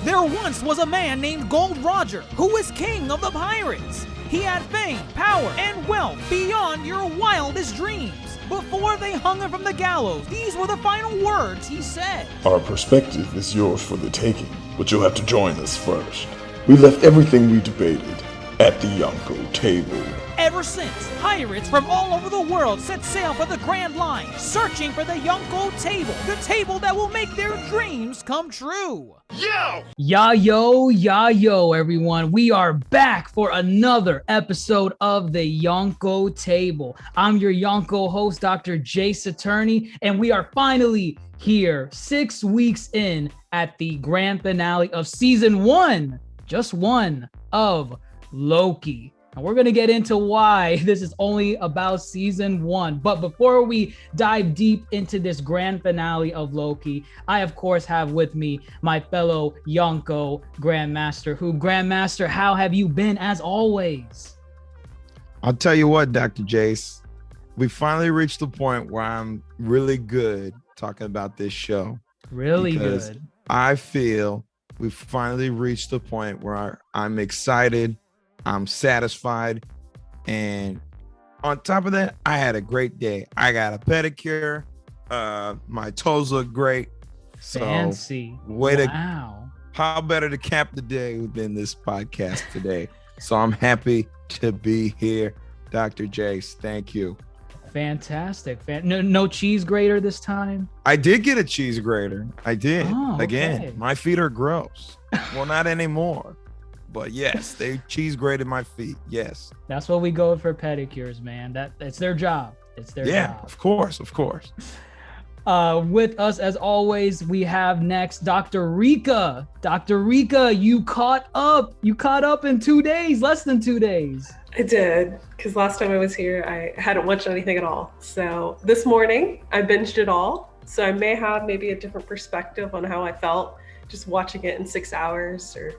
There once was a man named Gold Roger who was king of the pirates. He had fame, power, and wealth beyond your wildest dreams. Before they hung him from the gallows, these were the final words he said. Our perspective is yours for the taking, but you'll have to join us first. We left everything we debated at the Yonkō Table. Ever since, pirates from all over the world set sail for the Grand Line, searching for the Yonkō Table, the table that will make their dreams come true. Yo, everyone. We are back for another episode of the Yonkō Table. I'm your Yonko host, DrJaceAttorney, and we are finally here 6 weeks in at the grand finale of season 1, just one, of Loki. And we're going to get into why this is only about season 1. But before we dive deep into this grand finale of Loki, I, of course, have with me my fellow Yonko GrandMasterHoop. Grandmaster, how have you been as always? I'll tell you what, Dr. Jace, we finally reached the point where I'm really good talking about this show. Really good. I feel we've finally reached the point where I'm excited. I'm satisfied, and on top of that, I had a great day. I got a pedicure. My toes look great. Fancy. Wow. How better to cap the day than this podcast today? So I'm happy to be here, Dr. Jace. Thank you. Fantastic. No cheese grater this time? I did get a cheese grater. I did. Oh, okay. Again, my feet are gross. Well, not anymore. But yes, they cheese grated my feet. Yes. That's what we go for pedicures, man. It's their job. It's their job. Yeah, of course. With us, as always, we have next DoctaReeka. DoctaReeka, you caught up. You caught up in 2 days, less than 2 days. I did, because last time I was here, I hadn't watched anything at all. So this morning, I binged it all. So I may have a different perspective on how I felt just watching it in 6 hours or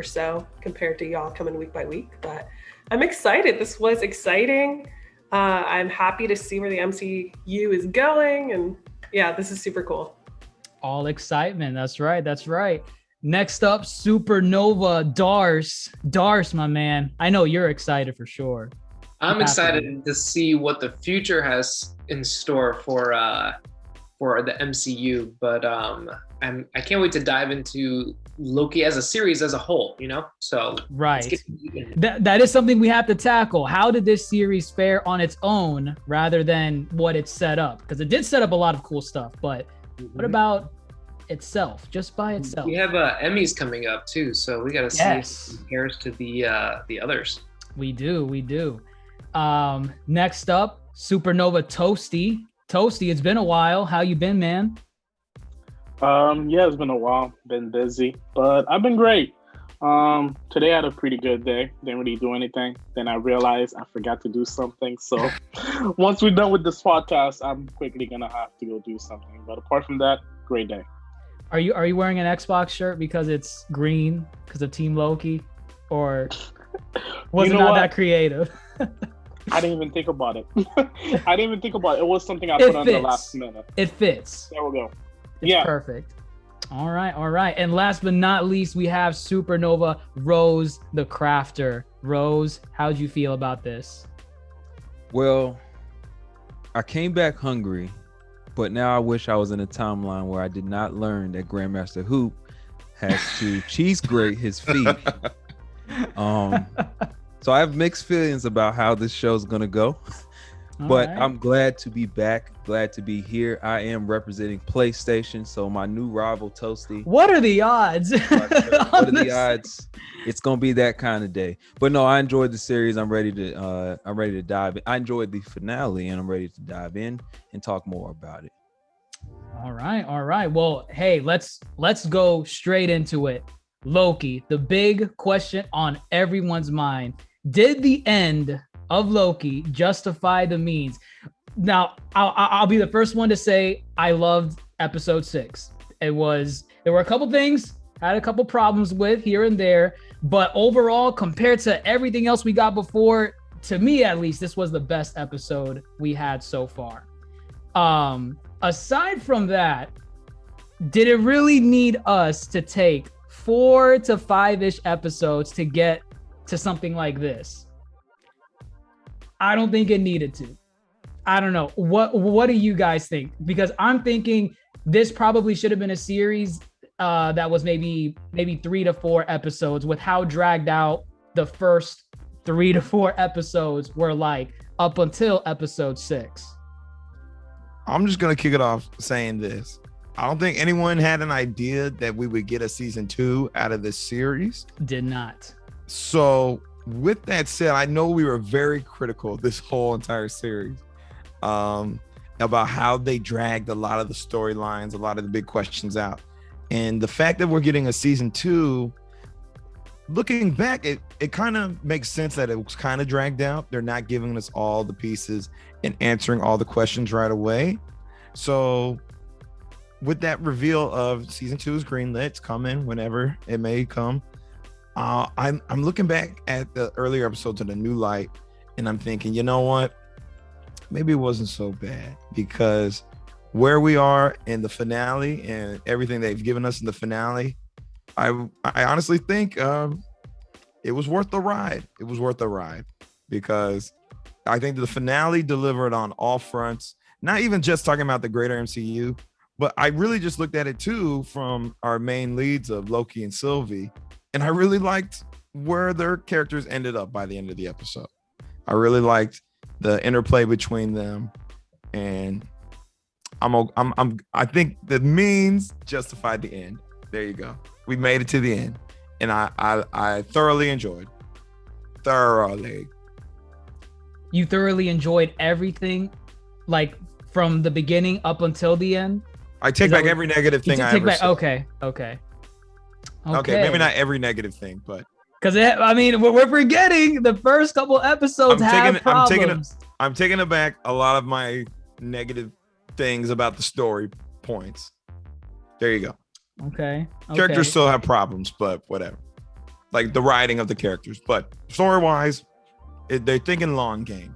so compared to y'all coming week by week. But I'm excited. This was exciting. I'm happy to see where the MCU is going. And yeah, this is super cool. All excitement. That's right. Next up, Supernova Darce. Darce, my man. I know you're excited for sure. I'm excited to see what the future has in store for the MCU, but I can't wait to dive into Loki as a series as a whole, So right, that is something we have to tackle. How did this series fare on its own rather than what it set up? Because it did set up a lot of cool stuff, but what about itself, just by itself? We have Emmys coming up too, so we got to see if it compares to the others. We do. Next up, Supernova Toasty. Toasty, it's been a while. How you been, man? Yeah, it's been a while. Been busy, but I've been great. Today I had a pretty good day. Didn't really do anything. Then I realized I forgot to do something. So once we're done with this podcast, I'm quickly gonna have to go do something. But apart from that, great day. Are you wearing an Xbox shirt because it's green because of Team Loki, or was it not that creative? I didn't even think about it. It was something I put on the last minute. It fits. There we go. It's perfect. All right. And last but not least, we have Supernova Rose the Crafter. Rose, how'd you feel about this? Well, I came back hungry, but now I wish I was in a timeline where I did not learn that GrandMasterHoop has to cheese grate his feet. So I have mixed feelings about how this show is going to go. But I'm glad to be back, glad to be here. I am representing PlayStation, so my new rival Toasty. What are the odds? What are the odds? It's gonna be that kind of day. But no, I enjoyed the series. I'm ready to dive in. I enjoyed the finale, and I'm ready to dive in and talk more about it. All right. Well, hey, let's go straight into it. Loki, the big question on everyone's mind: did the end of Loki justify the means? Now, I'll be the first one to say I loved episode 6. There were a couple things I had a couple problems with here and there, but overall, compared to everything else we got before, to me at least, this was the best episode we had so far. Aside from that, did it really need us to take 4 to 5-ish episodes to get to something like this. I don't think it needed to. I don't know. What do you guys think? Because I'm thinking this probably should have been a series that was maybe 3 to 4 episodes, with how dragged out the first 3 to 4 episodes were like up until episode 6. I'm just gonna kick it off saying this. I don't think anyone had an idea that we would get a season 2 out of this series. Did not. So with that said, I know we were very critical of this whole entire series about how they dragged a lot of the storylines, a lot of the big questions out. And the fact that we're getting a season 2, looking back, it kind of makes sense that it was kind of dragged out. They're not giving us all the pieces and answering all the questions right away. So with that reveal of season 2 is greenlit, it's coming whenever it may come. I'm looking back at the earlier episodes in a new light, and I'm thinking, you know what? Maybe it wasn't so bad, because where we are in the finale and everything they've given us in the finale, I honestly think it was worth the ride. It was worth the ride, because I think the finale delivered on all fronts, not even just talking about the greater MCU, but I really just looked at it too from our main leads of Loki and Sylvie. And I really liked where their characters ended up by the end of the episode. I really liked the interplay between them, and I think the means justified the end. There you go. We made it to the end, and I thoroughly enjoyed. You thoroughly enjoyed everything, like from the beginning up until the end? I take back every negative thing I ever said. Okay, maybe not every negative thing, but because I mean, we're forgetting the first couple episodes have problems. I'm taking aback a lot of my negative things about the story points. There you go. Okay. Characters still have problems, but whatever. Like the writing of the characters, but story-wise, they're thinking long game.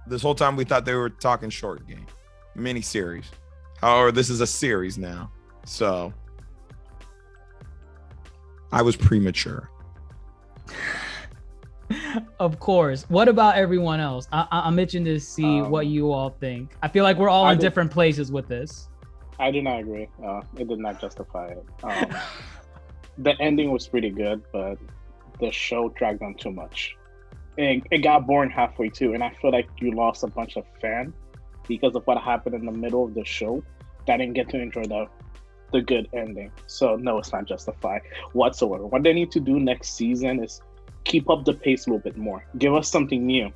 This whole time we thought they were talking short game, mini series. However, this is a series now, so I was premature. Of course. What about everyone else? I'm itching to see what you all think. I feel like we're all in different places with this. I do not agree. It did not justify it. The ending was pretty good, but the show dragged on too much. It got boring halfway too, and I feel like you lost a bunch of fans because of what happened in the middle of the show that didn't get to enjoy the good ending. So no, it's not justified whatsoever. What they need to do next season is keep up the pace a little bit more. Give us something new.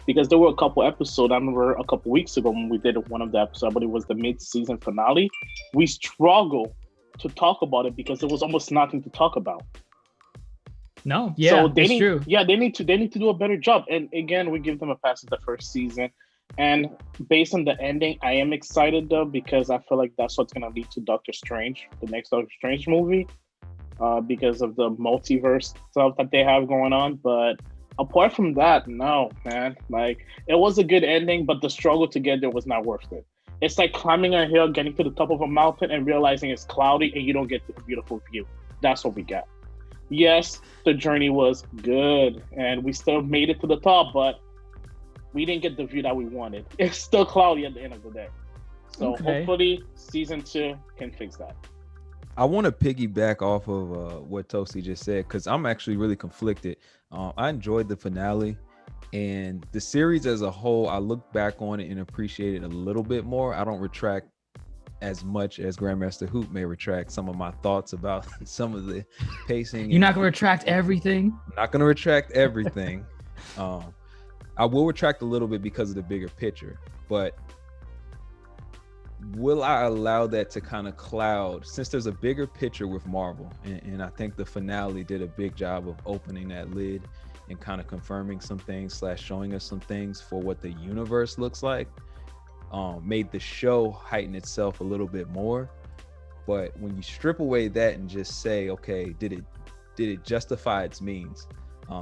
Because there were a couple episodes, I remember a couple weeks ago when we did one of the episodes, but it was the mid-season finale. We struggled to talk about it because there was almost nothing to talk about. No, yeah, so it's true. Yeah, they need to do a better job. And again, we give them a pass at the first season. And based on the ending, I am excited though, because I feel like that's what's going to lead to Doctor Strange, the next Doctor Strange movie, because of the multiverse stuff that they have going on. But apart from that, no, man. Like, it was a good ending, but the struggle to get there was not worth it. It's like climbing a hill, getting to the top of a mountain, and realizing it's cloudy, and you don't get a beautiful view. That's what we got. Yes, the journey was good, and we still made it to the top, but we didn't get the view that we wanted. It's still cloudy at the end of the day. So hopefully season 2 can fix that. I want to piggyback off of what Toasty just said, because I'm actually really conflicted. I enjoyed the finale, and the series as a whole, I look back on it and appreciate it a little bit more. I don't retract as much as GrandMasterHoop may retract some of my thoughts about some of the pacing. You're not going to retract everything? I'm not going to retract everything. I will retract a little bit because of the bigger picture, but will I allow that to kind of cloud, since there's a bigger picture with Marvel, and I think the finale did a big job of opening that lid and kind of confirming some things / showing us some things for what the universe looks like, made the show heighten itself a little bit more. But when you strip away that and just say, okay, did it justify its means?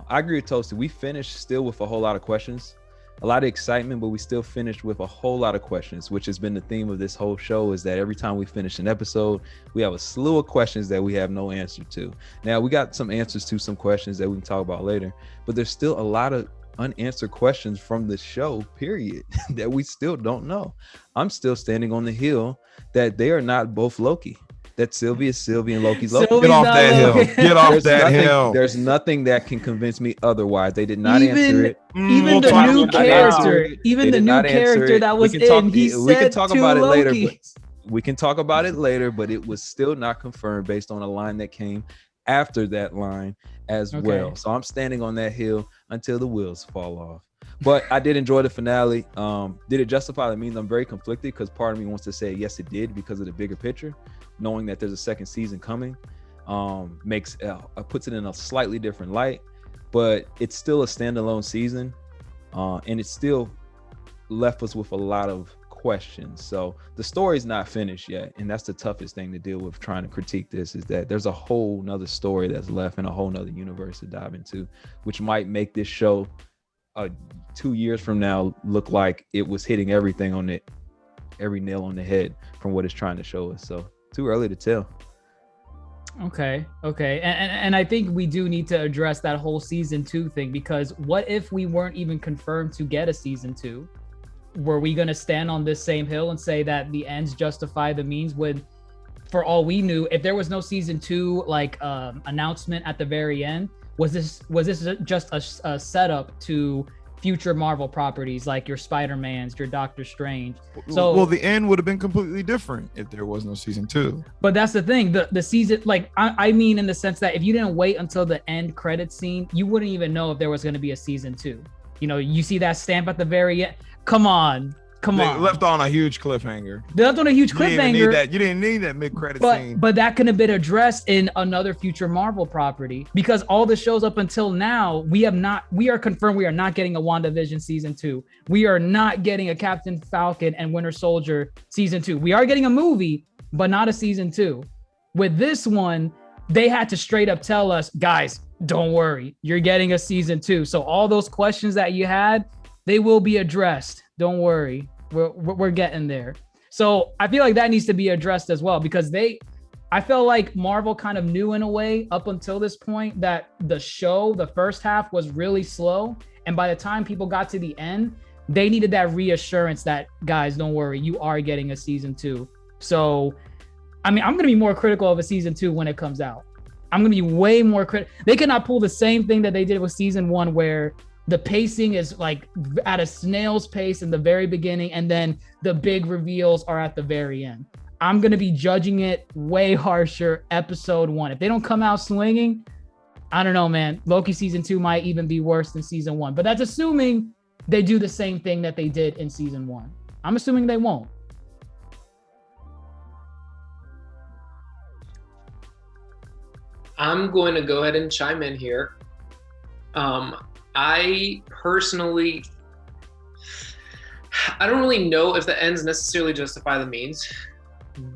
I agree with Toasty. We finished still with a whole lot of questions. a lot of excitement, but we still finished with a whole lot of questions, which has been the theme of this whole show, is that every time we finish an episode, we have a slew of questions that we have no answer to. Now, we got some answers to some questions that we can talk about later, but there's still a lot of unanswered questions from the show, period, that we still don't know. I'm still standing on the hill that they are not both Loki. That Sylvie is Sylvie and Loki's Loki. Get off that hill. Get off that hill. There's nothing that can convince me otherwise. They did not answer it. Even the new character, that was in, he said we can talk about it later. Loki. We can talk about it later, but it was still not confirmed based on a line that came after that line as well. So I'm standing on that hill until the wheels fall off. But I did enjoy the finale. Did it justify the means? I'm very conflicted because part of me wants to say yes, it did because of the bigger picture. Knowing that there's a second season coming puts it in a slightly different light, but it's still a standalone season, and it still left us with a lot of questions. So the story's not finished yet, and that's the toughest thing to deal with trying to critique this, is that there's a whole nother story that's left and a whole nother universe to dive into, which might make this show 2 years from now look like it was hitting everything on it, every nail on the head from what it's trying to show us. So too early to tell. Okay. And I think we do need to address that whole season 2 thing, because what if we weren't even confirmed to get a season 2? Were we going to stand on this same hill and say that the ends justify the means? When, for all we knew, if there was no season 2 announcement at the very end, was this just a setup to future Marvel properties like your Spider-Mans, your Doctor Strange? So, well, the end would have been completely different if there was no season 2. But that's the thing, the season, I mean, in the sense that if you didn't wait until the end credit scene, you wouldn't even know if there was going to be a season 2. You know, you see that stamp at the very end. Come on. They left on a huge cliffhanger. They left on a huge cliffhanger. You didn't need that mid-credit scene. But that could have been addressed in another future Marvel property, because all the shows up until now, we are confirmed we are not getting a WandaVision season 2. We are not getting a Captain Falcon and Winter Soldier season 2. We are getting a movie, but not a season 2. With this one, they had to straight up tell us, guys, don't worry, you're getting a season 2. So all those questions that you had, they will be addressed. Don't worry, we're getting there. So I feel like that needs to be addressed as well, because I felt like Marvel kind of knew in a way up until this point that the show, the first half, was really slow. And by the time people got to the end, they needed that reassurance that, guys, don't worry, you are getting a season 2. So, I mean, I'm going to be more critical of a season 2 when it comes out. I'm going to be way more critical. They cannot pull the same thing that they did with season 1, where the pacing is like at a snail's pace in the very beginning, and then the big reveals are at the very end. I'm going to be judging it way harsher episode 1. If they don't come out swinging, I don't know, man. Loki season 2 might even be worse than season 1, but that's assuming they do the same thing that they did in season 1. I'm assuming they won't. I'm going to go ahead and chime in here. I personally, I don't really know if the ends necessarily justify the means,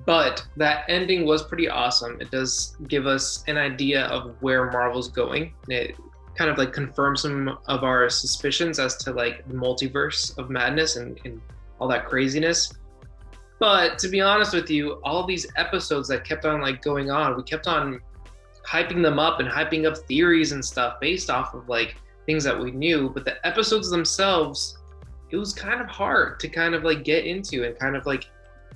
but that ending was pretty awesome. It does give us an idea of where Marvel's going. It kind of like confirms some of our suspicions as to like the multiverse of madness and all that craziness. But to be honest with you, all of these episodes that kept on like going on, we kept on hyping them up and hyping up theories and stuff based off of like things that we knew, but the episodes themselves, it was kind of hard to kind of like get into and kind of like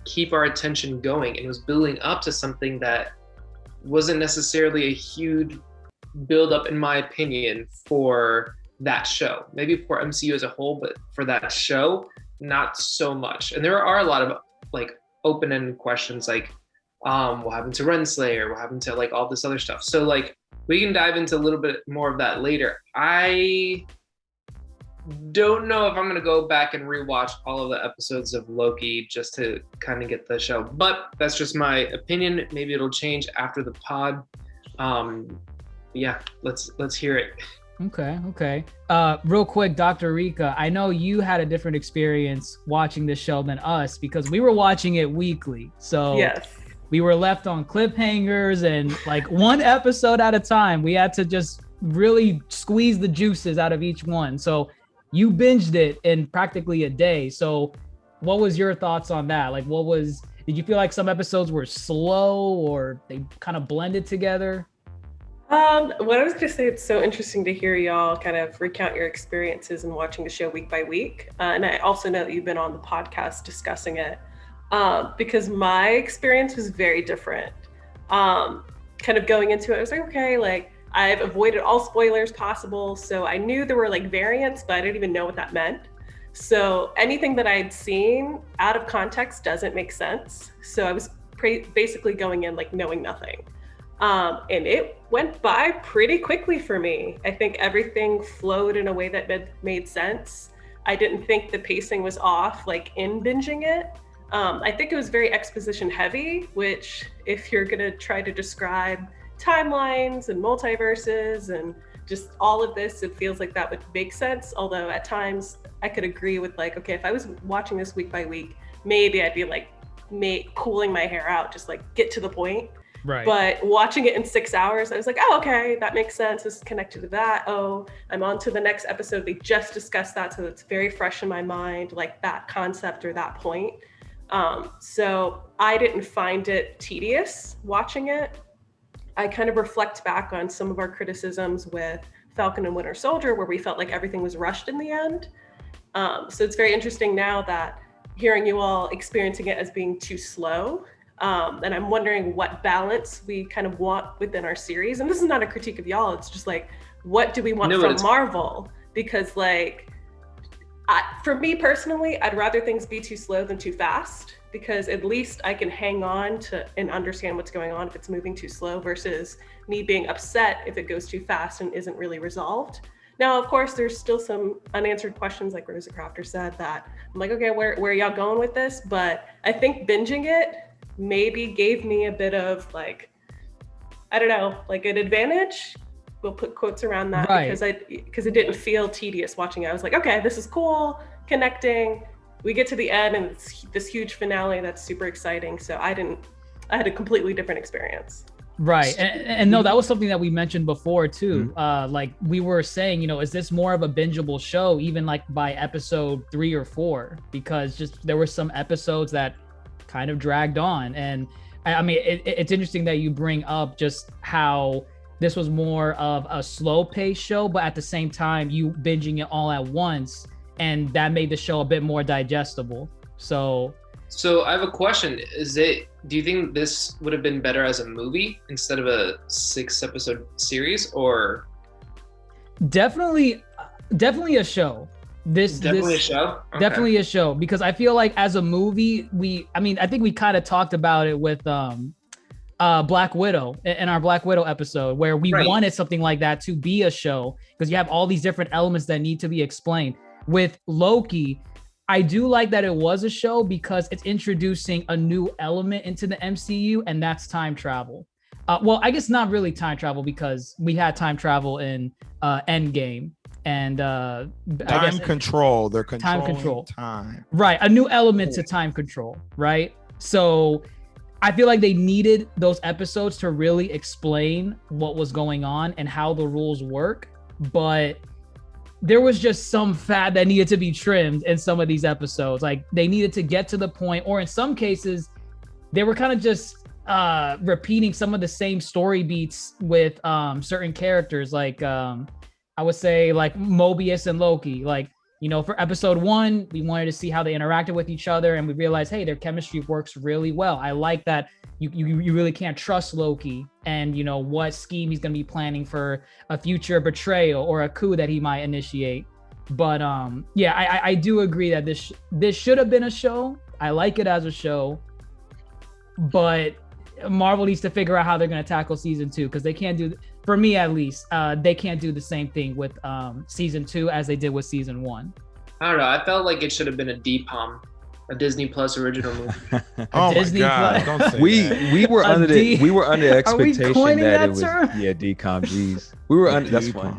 keep our attention going. And it was building up to something that wasn't necessarily a huge build up, in my opinion, for that show. Maybe for MCU as a whole, but for that show, not so much. And there are a lot of like open-ended questions like, what happened to Renslayer? What happened to like all this other stuff? So like, we can dive into a little bit more of that later. I don't know if I'm going to go back and rewatch all of the episodes of Loki just to kind of get the show, but that's just my opinion. Maybe it'll change after the pod. Yeah, let's hear it. Okay. Real quick, DoctaReeka, I know you had a different experience watching this show than us because we were watching it weekly. So Yes. we were left on cliffhangers and like one episode at a time. We had to just really squeeze the juices out of each one. So You binged it in practically a day. So what was your thoughts on that? Like, did you feel like some episodes were slow or they kind of blended together? What I was gonna say, it's so interesting to hear y'all kind of recount your experiences in watching the show week by week. And I also know that you've been on the podcast discussing it, because my experience was very different. Kind of going into it, I was like, okay, like I've avoided all spoilers possible. So I knew there were like variants, but I didn't even know what that meant. So anything that I'd seen out of context doesn't make sense. So I was basically going in like knowing nothing. And it went by pretty quickly for me. I think everything flowed in a way that made sense. I didn't think the pacing was off, like in binging it. I think it was very exposition heavy, which if you're gonna try to describe timelines and multiverses and just all of this, it feels like that would make sense. Although at times I could agree with like, okay, if I was watching this week by week, maybe I'd be like cooling my hair out, just like get to the point. Right. But watching it in 6 hours, I was like, oh, okay, that makes sense. This is connected to that. Oh, I'm on to the next episode. They just discussed that. So it's very fresh in my mind, like that concept or that point. So I didn't find it tedious watching it. I kind of reflect back on some of our criticisms with Falcon and Winter Soldier, where we felt like everything was rushed in the end. So it's very interesting now that hearing you all experiencing it as being too slow. And I'm wondering what balance we kind of want within our series. And this is not a critique of y'all. It's just like, what do we want from Marvel? Because like, for me personally, I'd rather things be too slow than too fast, because at least I can hang on to and understand what's going on if it's moving too slow, versus me being upset if it goes too fast and isn't really resolved. Now, of course, there's still some unanswered questions, like Rosa Crofter said, that I'm like, okay, where are y'all going with this? But I think binging it maybe gave me a bit of like, I don't know, like an advantage. We'll put quotes around that, right. because it didn't feel tedious watching it. I was like, okay, this is cool, connecting. We get to the end and it's this huge finale that's super exciting. So I had a completely different experience. Right. And no, that was something that we mentioned before too. Like we were saying, you know, is this more of a bingeable show, even like by episode 3 or 4? Because just there were some episodes that kind of dragged on. And I mean, it's interesting that you bring up just how this was more of a slow paced show, but at the same time, you binging it all at once, and that made the show a bit more digestible. So I have a question. Do you think this would have been better as a movie instead of a 6-episode series, or? Definitely a show. A show? Okay. Definitely a show, because I feel like as a movie, I think we kind of talked about it with Black Widow in our Black Widow episode, where we wanted something like that to be a show, because you have all these different elements that need to be explained. With Loki, I do like that it was a show because it's introducing a new element into the MCU, and that's time travel. Well, I guess not really time travel, because we had time travel in Endgame. And time control. They're controlling time control. Time. Right. A new element to time control. Right. So I feel like they needed those episodes to really explain what was going on and how the rules work. But there was just some fat that needed to be trimmed in some of these episodes. Like they needed to get to the point, or in some cases, they were kind of just repeating some of the same story beats with certain characters. Like I would say like Mobius and Loki. Like, you know, for episode 1, we wanted to see how they interacted with each other, and we realized, hey, their chemistry works really well. I like that you really can't trust Loki, and you know what scheme he's gonna be planning for a future betrayal or a coup that he might initiate. But yeah, I do agree that this should have been a show. I like it as a show, but Marvel needs to figure out how they're gonna tackle season 2, because they can't do, for me at least, they can't do the same thing with season 2 as they did with season 1. I don't know. I felt like it should have been a DPOM, a Disney Plus original movie. Oh Disney my God! Plus. Don't say We were under the expectation that it was term? DCOM. Jeez, we were under. That's funny.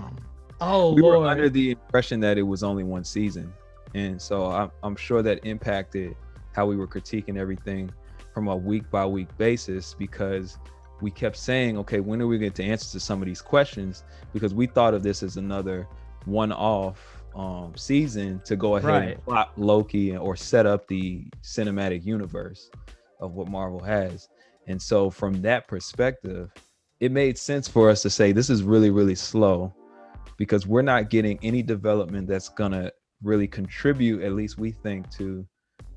Oh we Lord. were under the impression that it was only one season, and so I'm sure that impacted how we were critiquing everything from a week by week basis, because we kept saying, okay, when are we going to answer to some of these questions? Because we thought of this as another one-off season to go ahead and plot Loki or set up the cinematic universe of what Marvel has. And so from that perspective, it made sense for us to say this is really, really slow because we're not getting any development that's gonna really contribute, at least we think, to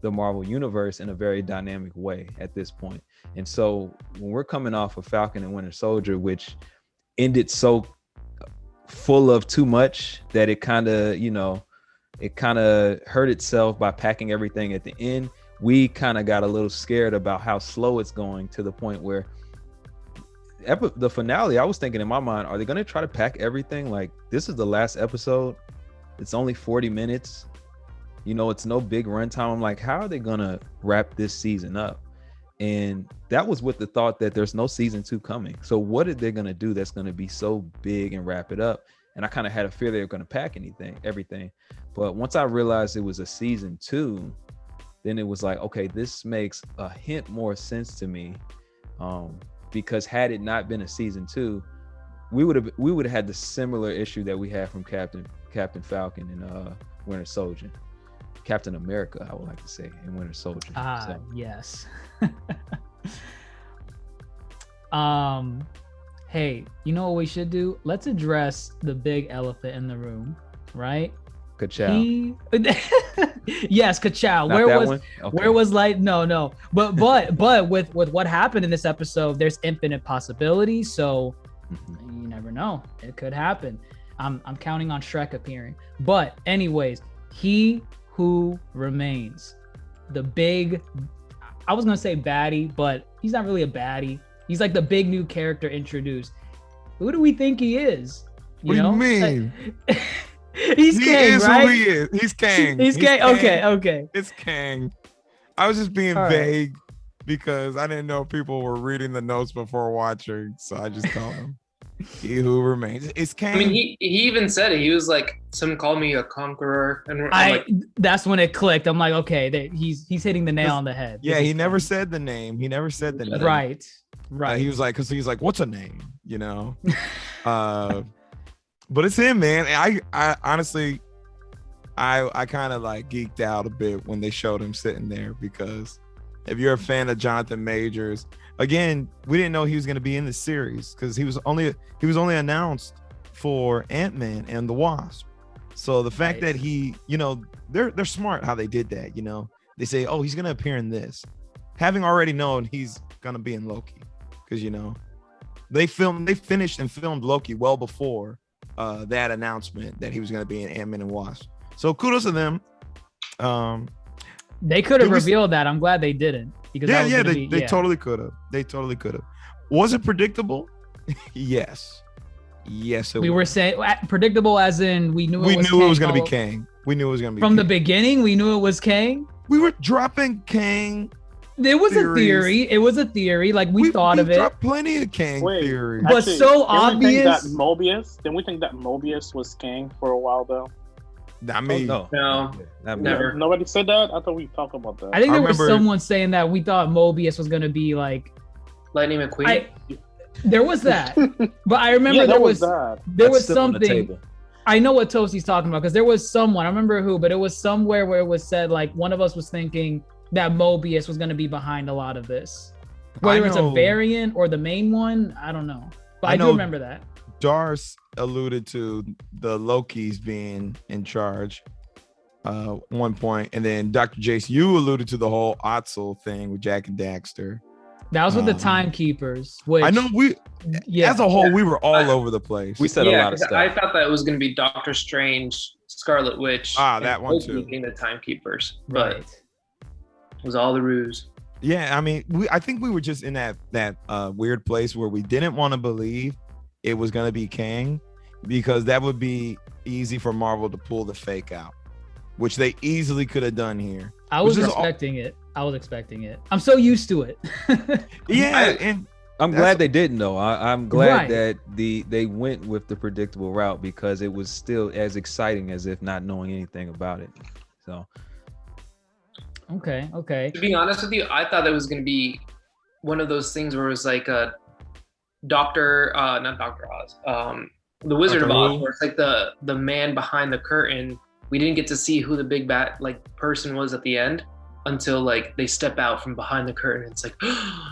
the Marvel universe in a very dynamic way at this point. And so when we're coming off of Falcon and Winter Soldier, which ended so full of too much that it kind of hurt itself by packing everything at the end, we kind of got a little scared about how slow it's going, to the point where the finale, I was thinking in my mind, are they going to try to pack everything? Like, this is the last episode. It's only 40 minutes. It's no big runtime. I'm like, how are they going to wrap this season up? And that was with the thought that there's no season 2 coming. So what are they going to do that's going to be so big and wrap it up? And I kind of had a fear they were going to pack everything. But once I realized it was a season 2, then it was like, okay, this makes a hint more sense to me. Because had it not been a season 2, we would have had the similar issue that we had from Captain Falcon and Winter Soldier. Captain America, I would like to say, and Winter Soldier. Yes. Hey, you know what we should do? Let's address the big elephant in the room, right? Ka-chow. Yes, Ka-chow. Where was like no. But with what happened in this episode, there's infinite possibilities. So you never know. It could happen. I'm counting on Shrek appearing. But anyways, he who remains, the big, I was gonna say baddie, but he's not really a baddie. He's like the big new character introduced. Who do we think he is? What do you mean? He's Kang, right? Who he is. He's Kang. He's Kang. Okay. It's Kang. I was just being vague because I didn't know people were reading the notes before watching, so I just told them. He who remains. It's Kang. I mean, he even said it. He was like, "Some call me a conqueror," and that's when it clicked. I'm like, okay, he's hitting the nail on the head. Yeah, he never said the name. Right. He was like, what's a name? But it's him, man. I honestly, I kind of like geeked out a bit when they showed him sitting there, because if you're a fan of Jonathan Majors, again, we didn't know he was going to be in the series because he was only announced for Ant-Man and the Wasp. So the fact that he, they're smart how they did that. They say, oh, he's going to appear in this, having already known he's going to be in Loki, because they finished and filmed Loki well before that announcement that he was going to be in Ant-Man and Wasp. So kudos to them. They could have revealed that. I'm glad they didn't. Because they totally could have. Was it predictable? Yes, we were saying predictable as in we knew it was going to be Kang. We knew it was going to be from the beginning. We knew it was Kang. We were dropping Kang. There was a theory. It was a theory. Like we thought of it. Dropped plenty of Kang theories. But so obvious. Didn't we think that Mobius was Kang for a while though? I mean, no, never. Nobody said that. I thought we talked about that. I think there was someone saying that we thought Mobius was going to be like Lightning McQueen. There was that, but I remember there was something. I know what Toasty's talking about because there was someone, I remember who, but it was somewhere where it was said like one of us was thinking that Mobius was going to be behind a lot of this, whether it's a variant or the main one. I don't know, but I do remember that. Darce alluded to the Lokis being in charge one point, and then Dr. Jace, you alluded to the whole Otzel thing with Jack and Daxter. That was with the timekeepers. Which I know as a whole, we were all over the place. We said a lot of stuff. I thought that it was going to be Doctor Strange, Scarlet Witch, that one too, being the timekeepers, right? But it was all the ruse. Yeah, I mean, I think we were just in that weird place where we didn't want to believe it was going to be Kang, because that would be easy for Marvel to pull the fake out, which they easily could have done here. I was expecting it. I'm so used to it. Yeah, and I'm glad they didn't though. I'm glad that they went with the predictable route, because it was still as exciting as if not knowing anything about it. So okay. To be honest with you, I thought it was going to be one of those things where it was like a not Dr. Oz, The Wizard of Doctor Oz, Who? where it's like the man behind the curtain. We didn't get to see who the big bad person was at the end until like they step out from behind the curtain. It's like,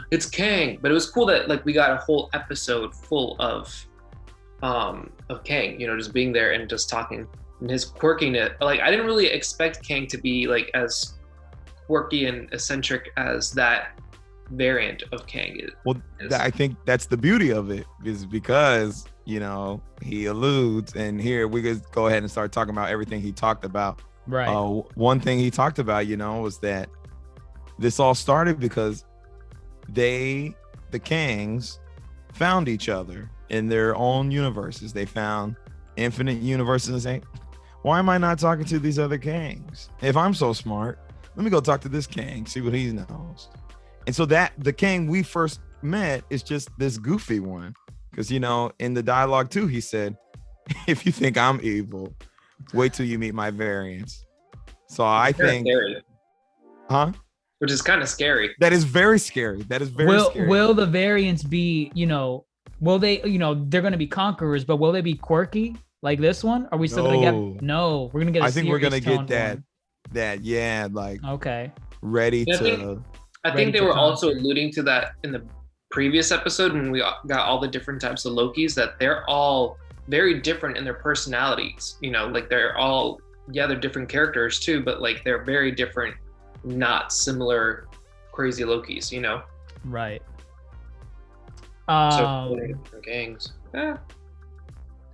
it's Kang. But it was cool that like we got a whole episode full of Kang, just being there and just talking and his quirkiness. Like I didn't really expect Kang to be like as quirky and eccentric as that variant of Kang is. Well, I think that's the beauty of it, is because he alludes, and here we could go ahead and start talking about everything he talked about. Right. One thing he talked about, was that this all started because the Kangs found each other in their own universes. They found infinite universes and say, why am I not talking to these other Kangs? If I'm so smart, let me go talk to this Kang, see what he knows. And so that the Kang we first met is just this goofy one. Because, in the dialogue too, he said, if you think I'm evil, wait till you meet my variants. So I think, scary. Huh? Which is kind of scary. That is very scary. That is very scary. Will the variants be, will they, they're going to be conquerors, but will they be quirky like this one? Are we still going to get, no, we're going to get I think we're going to get one. okay. Ready to. I think they were also alluding to that in the previous episode when we got all the different types of Lokis, that they're all very different in their personalities. Like they're all, they're different characters too, but like they're very different, not similar crazy Lokis, Right. So different gangs. Yeah.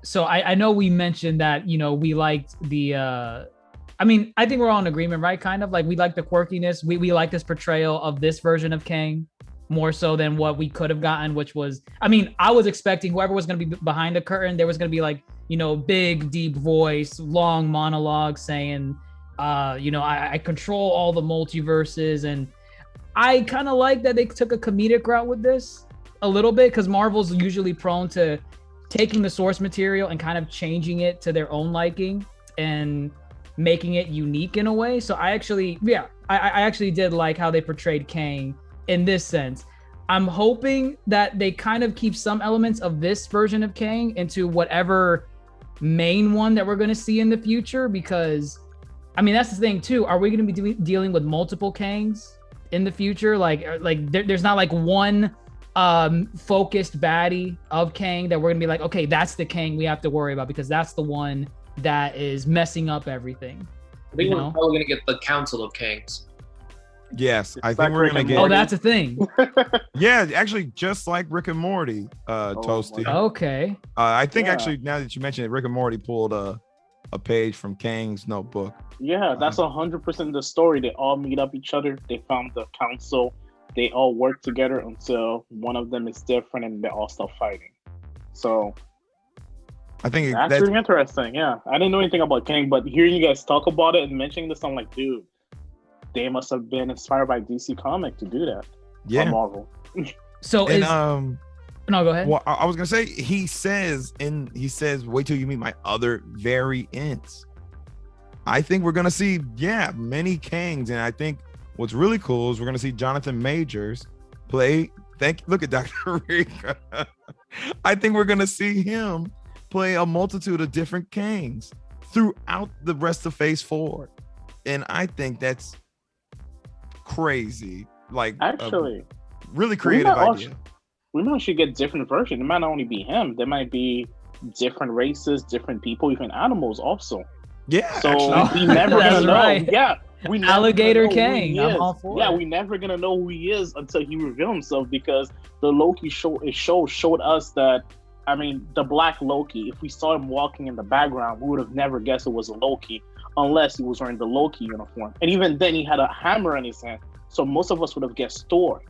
So I know we mentioned that, we liked the, I think we're all in agreement, right? Kind of like we like the quirkiness. We like this portrayal of this version of Kang more so than what we could have gotten, which was, I was expecting whoever was going to be behind the curtain, there was going to be like, big, deep voice, long monologue saying, I control all the multiverses. And I kind of like that they took a comedic route with this a little bit, because Marvel's usually prone to taking the source material and kind of changing it to their own liking and making it unique in a way. So I actually did like how they portrayed Kang in this sense. I'm hoping that they kind of keep some elements of this version of Kang into whatever main one that we're going to see in the future, because that's the thing too. Are we going to be dealing with multiple Kangs in the future? Like there's not like one focused baddie of Kang that we're going to be like, okay, that's the Kang we have to worry about because that's the one that is messing up everything. I think we're probably going to get the Council of Kangs. Yes, I think we're gonna get. Oh, that's a thing. Yeah, actually, just like Rick and Morty, Toasty. Okay. I think actually, now that you mention it, Rick and Morty pulled a page from Kang's notebook. Yeah, that's 100% the story. They all meet up each other. They found the council. They all work together until one of them is different, and they all start fighting. So I think that's really interesting. Yeah, I didn't know anything about Kang, but hearing you guys talk about it and mentioning this, I'm like, dude. They must have been inspired by DC Comics to do that. Yeah, or Marvel. So no, go ahead. Well, I was gonna say he says, wait till you meet my other variants. I think we're gonna see many Kangs, and I think what's really cool is we're gonna see Jonathan Majors play. Look at DoctaReeka. I think we're gonna see him play a multitude of different Kangs throughout the rest of Phase 4, and I think that's crazy. Like, actually, really creative idea. We might should get different versions. It might not only be him. There might be different races, different people, even animals also. Yeah. So actually. we never gonna know. Right. Yeah. We Alligator Kang. I'm all for it. We never gonna know who he is until he reveals himself, because the Loki showed us that. The Black Loki. If we saw him walking in the background, we would have never guessed it was a Loki, unless he was wearing the Loki uniform. And even then, he had a hammer in his hand, so most of us would have guessed Thor.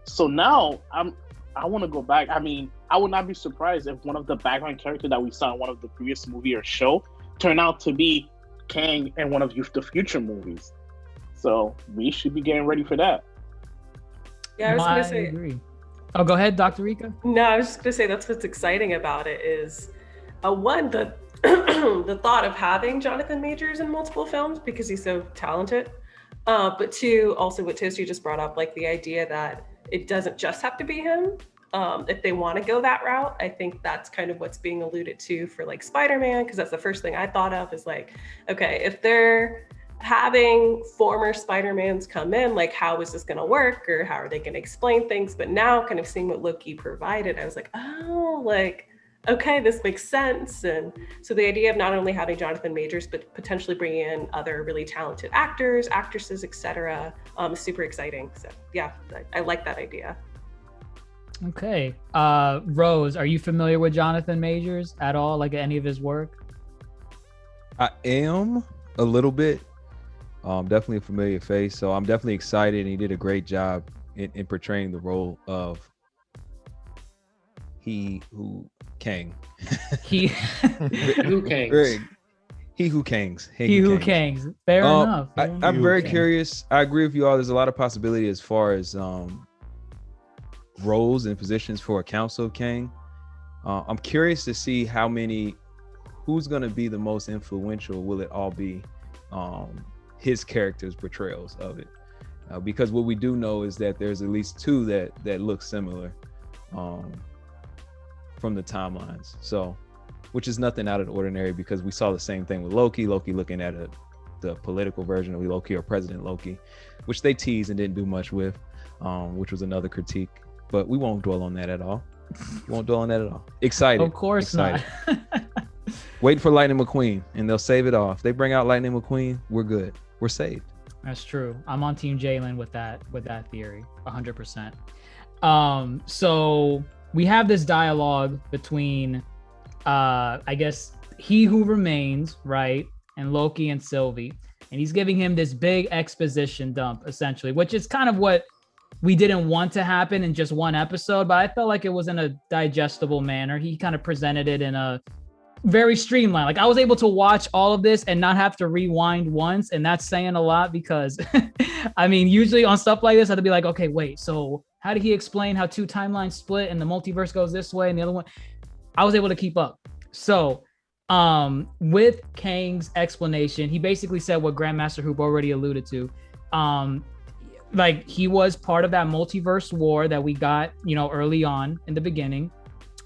So now I want to go back. I would not be surprised if one of the background characters that we saw in one of the previous movie or show turned out to be Kang in one of the future movies. So we should be getting ready for that. Yeah, I was going to say. Agree. Oh, go ahead, DoctaReeka. No, I was just going to say that's what's exciting about it is, one, the the thought of having Jonathan Majors in multiple films because he's so talented. But two, also what Toasty just brought up, like the idea that it doesn't just have to be him. if they want to go that route. I think that's kind of what's being alluded to for like Spider-Man, because that's the first thing I thought of is like, okay, if they're having former Spider-Mans come in, like how is this going to work, or how are they going to explain things? But now kind of seeing what Loki provided, I was like, oh, like, okay, this makes sense. And so the idea of not only having Jonathan Majors, but potentially bringing in other really talented actors, actresses, etc., is super exciting. So yeah, I like that idea. Okay. Rose, are you familiar with Jonathan Majors at all? Like any of his work? I am a little bit. Definitely a familiar face. So I'm definitely excited. And he did a great job in portraying the role of Kang. He Who Kangs? He who Kangs. He who Kangs. Fair enough. I'm very curious. I agree with you all. There's a lot of possibility as far as roles and positions for a Council of Kang. I'm curious to see who's going to be the most influential. Will it all be his character's portrayals of it? Because what we do know is that there's at least two that look similar from the timelines. So, which is nothing out of the ordinary, because we saw the same thing with Loki looking at the political version of Loki, or President Loki, which they teased and didn't do much with, which was another critique. But we won't dwell on that at all. Excited. Of course not. Waiting for Lightning McQueen, and they'll save it off. They bring out Lightning McQueen, we're good. We're saved. That's true. I'm on Team Jalen with that theory, 100%. So we have this dialogue between, I guess, He Who Remains, right, and Loki and Sylvie, and he's giving him this big exposition dump, essentially, which is kind of what we didn't want to happen in just one episode, but I felt like it was in a digestible manner. He kind of presented it in a very streamlined. Like I was able to watch all of this and not have to rewind once, and that's saying a lot, because I mean, usually on stuff like this, I had to be like, okay, wait, so how did he explain how two timelines split and the multiverse goes this way and the other one? I was able to keep up. So with Kang's explanation, he basically said what GrandMasterHoop already alluded to. Like he was part of that multiverse war that we got, early on in the beginning.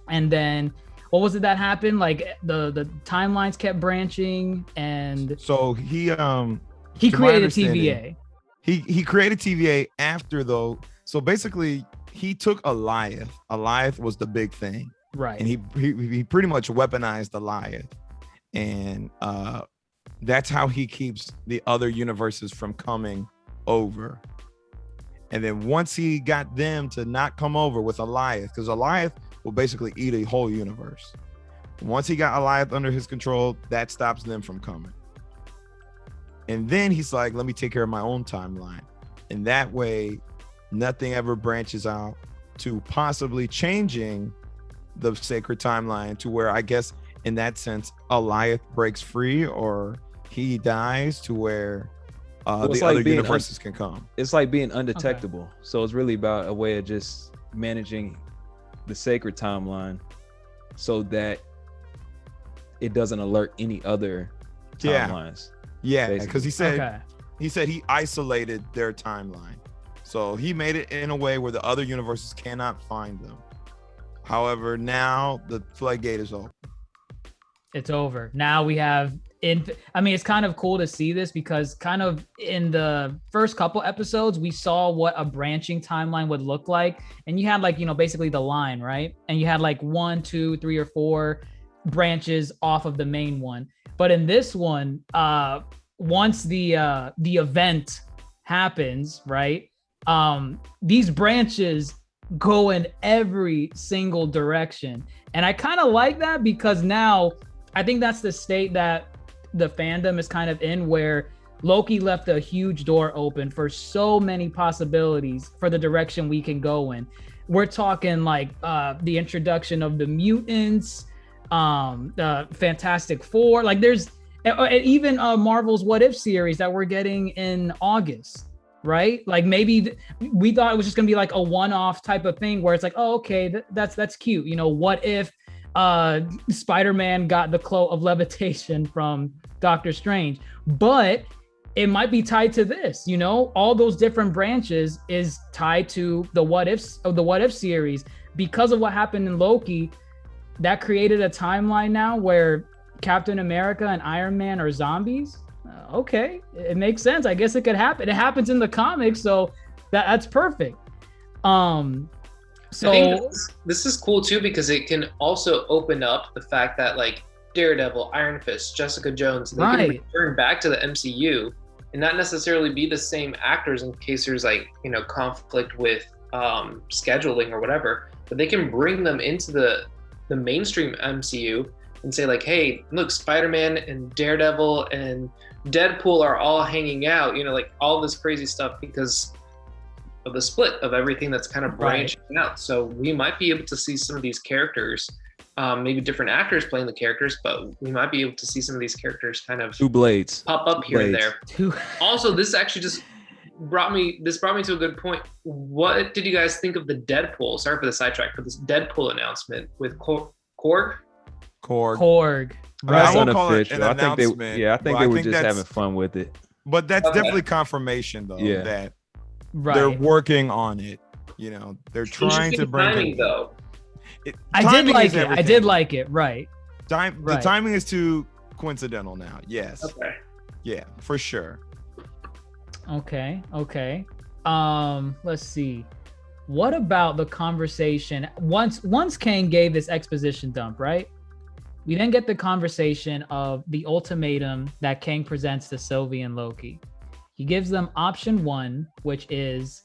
And then what was it that happened? Like the timelines kept branching, and so he created TVA. He created TVA after, though. So basically he took Alioth. Alioth was the big thing. Right. And he pretty much weaponized Alioth. And that's how he keeps the other universes from coming over. And then once he got them to not come over with Alioth, because Alioth will basically eat a whole universe. Once he got Alioth under his control, that stops them from coming. And then he's like, let me take care of my own timeline. And that way, nothing ever branches out to possibly changing the sacred timeline to where, I guess, in that sense, Alioth breaks free or he dies, to where the other universes can come. It's like being undetectable. Okay. So it's really about a way of just managing the sacred timeline so that it doesn't alert any other timelines. Yeah, because he said he isolated their timeline. So he made it in a way where the other universes cannot find them. However, now the floodgate is open. It's over. Now we have it's kind of cool to see this, because kind of in the first couple episodes, we saw what a branching timeline would look like. And you had like, basically the line, right? And you had like 1, 2, 3, or 4 branches off of the main one. But in this one, once the event happens, right? These branches go in every single direction. And I kind of like that, because now I think that's the state that the fandom is kind of in, where Loki left a huge door open for so many possibilities for the direction we can go in. We're talking like the introduction of the mutants, the Fantastic Four, like there's even Marvel's What If series that we're getting in August, right? Like maybe we thought it was just gonna be like a one-off type of thing where it's like, oh, okay, that's cute. What if Spider-Man got the cloak of levitation from Doctor Strange? But it might be tied to this, you know, all those different branches is tied to the what ifs of the what if series because of what happened in Loki. That created a timeline now where Captain America and Iron Man are zombies. Okay, it makes sense. I guess it could happen. It happens in the comics, so that's perfect. So I think this is cool too because it can also open up the fact that like Daredevil, Iron Fist, Jessica Jones, they can return back to the MCU and not necessarily be the same actors in case there's like, you know, conflict with scheduling or whatever, but they can bring them into the mainstream MCU and say like, hey, look, Spider-Man and Daredevil and Deadpool are all hanging out, you know, like all this crazy stuff because of the split of everything that's kind of branching out. So we might be able to see some of these characters, maybe different actors playing the characters, but we might be able to see some of these characters kind of Two blades pop up here and there. Two. Also, this actually just brought me to a good point. What did you guys think of the Deadpool? Sorry for the sidetrack, but this Deadpool announcement with Korg. I won't call it an I think announcement. they were just having fun with it. But that's definitely confirmation, though, that Right. they're working on it. You know, they're trying to bring timing, though. I did like it. I did like it. Right. The timing is too coincidental now. Yes. Okay. Yeah, for sure. Okay. Let's see. What about the conversation once Kang gave this exposition dump, right? We then get the conversation of the ultimatum that Kang presents to Sylvie and Loki. He gives them option 1, which is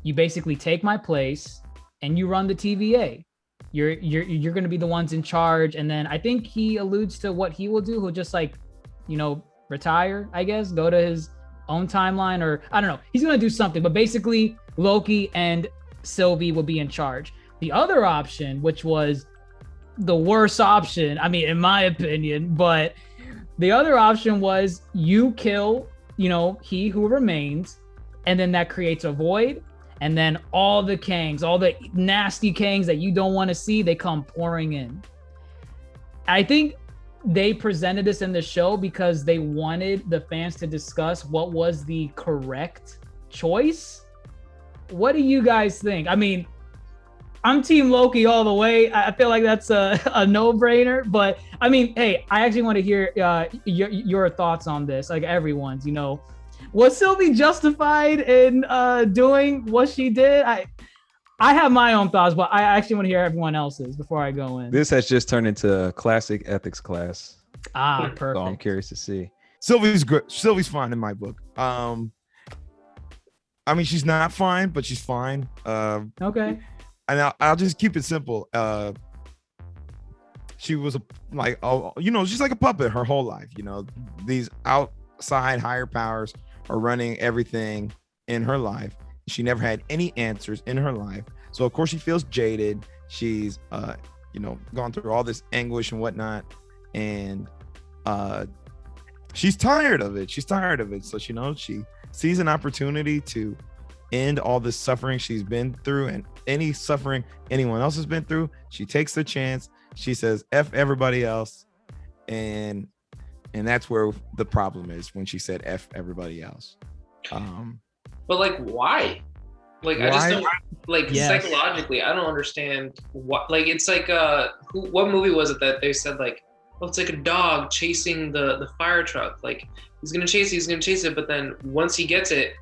you basically take my place and you run the TVA. You're going to be the ones in charge. And then I think he alludes to what he will do. He'll just like, you know, retire, I guess, go to his own timeline, or I don't know. He's going to do something, but basically Loki and Sylvie will be in charge. The other option, which was the worst option, I mean, in my opinion, but the other option was you kill, you know, he who remains, and then that creates a void, and then all the Kangs, all the nasty Kangs that you don't want to see, they come pouring in. I think they presented this in the show because they wanted the fans to discuss what was the correct choice. What do you guys think? I mean, I'm Team Loki all the way. I feel like that's a no-brainer. But I mean, hey, I actually want to hear your thoughts on this. Like everyone's, you know, was Sylvie justified in doing what she did? I have my own thoughts, but I actually want to hear everyone else's before I go in. This has just turned into a classic ethics class. Perfect. So I'm curious to see. Sylvie's good. Sylvie's fine in my book. I mean, she's not fine, but she's fine. Okay. And I'll just keep it simple. She was she's like a puppet her whole life. You know, these outside higher powers are running everything in her life. She never had any answers in her life. So of course she feels jaded. She's gone through all this anguish and whatnot. And she's tired of it. So she sees an opportunity to end all this suffering she's been through, and any suffering anyone else has been through. She takes the chance. She says F everybody else, and that's where the problem is, when she said F everybody else. But like, why? Like, why? I just don't like psychologically. I don't understand what. Like, it's like what movie was it that they said like, well, it's like a dog chasing the fire truck. Like he's gonna chase it, but then once he gets it,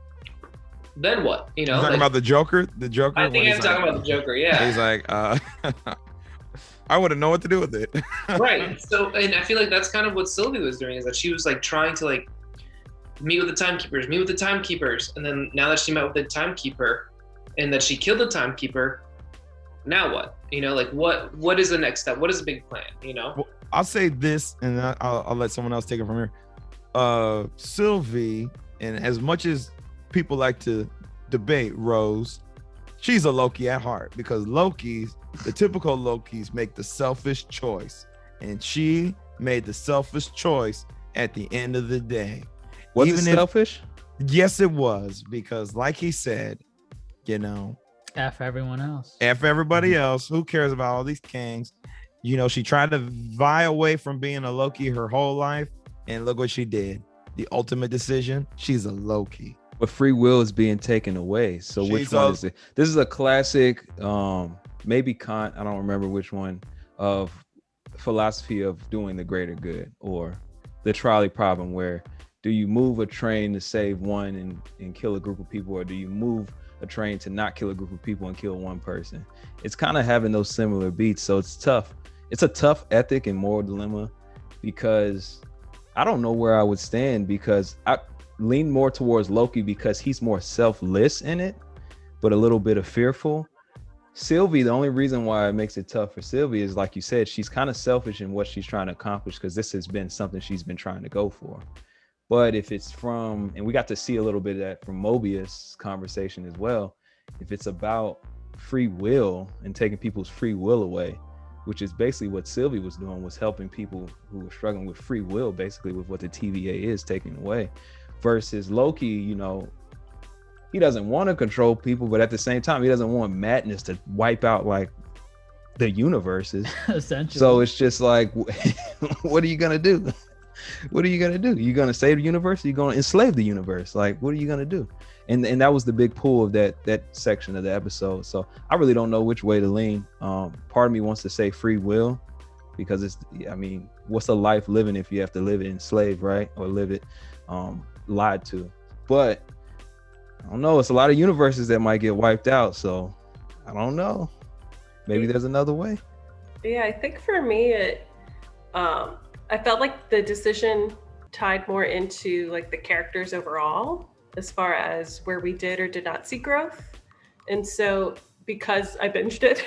then what? You know, talking about the Joker. The Joker. I think I'm talking about the Joker. Yeah. He's like, I wouldn't know what to do with it. Right. So, and I feel like that's kind of what Sylvie was doing, is that she was like trying to like meet with the timekeepers, and then now that she met with the timekeeper, and that she killed the timekeeper, now what? You know, like what is the next step? What is the big plan? You know. Well, I'll say this, and I'll let someone else take it from here. Sylvie, and as much as people like to debate Rose, she's a Loki at heart, because the typical Lokis make the selfish choice, and she made the selfish choice at the end of the day. Was it selfish? Yes, it was, because like he said, you know, F everyone else. F everybody else. Who cares about all these Kangs? You know, she tried to vie away from being a Loki her whole life, and look what she did. the ultimate decision, she's a Loki. But free will is being taken away. So which one is it? This is a classic, maybe Kant, I don't remember which one, of philosophy of doing the greater good, or the trolley problem, where do you move a train to save one and kill a group of people, or do you move a train to not kill a group of people and kill one person? It's kind of having those similar beats. So it's tough. It's a tough ethic and moral dilemma, because I don't know where I would stand, because I lean more towards Loki because he's more selfless in it, but a little bit of fearful. Sylvie, the only reason why it makes it tough for Sylvie is, like you said, she's kind of selfish in what she's trying to accomplish, because this has been something she's been trying to go for. But if it's from, and we got to see a little bit of that from Mobius' conversation as well, if it's about free will and taking people's free will away, which is basically what Sylvie was doing, was helping people who were struggling with free will, basically with what the TVA is taking away, versus Loki, you know, he doesn't want to control people, but at the same time, he doesn't want madness to wipe out like the universes. Essentially. So it's just like, what are you gonna do? What are you gonna do? You gonna save the universe? Or you gonna enslave the universe? Like, what are you gonna do? And that was the big pull of that section of the episode. So I really don't know which way to lean. Part of me wants to say free will, because it's, I mean, what's a life living if you have to live it enslaved, right? Or live it lied to. But I don't know. It's a lot of universes that might get wiped out. So I don't know. Maybe there's another way. Yeah, I think for me, I felt like the decision tied more into like the characters overall, as far as where we did or did not see growth. And so because I binged it,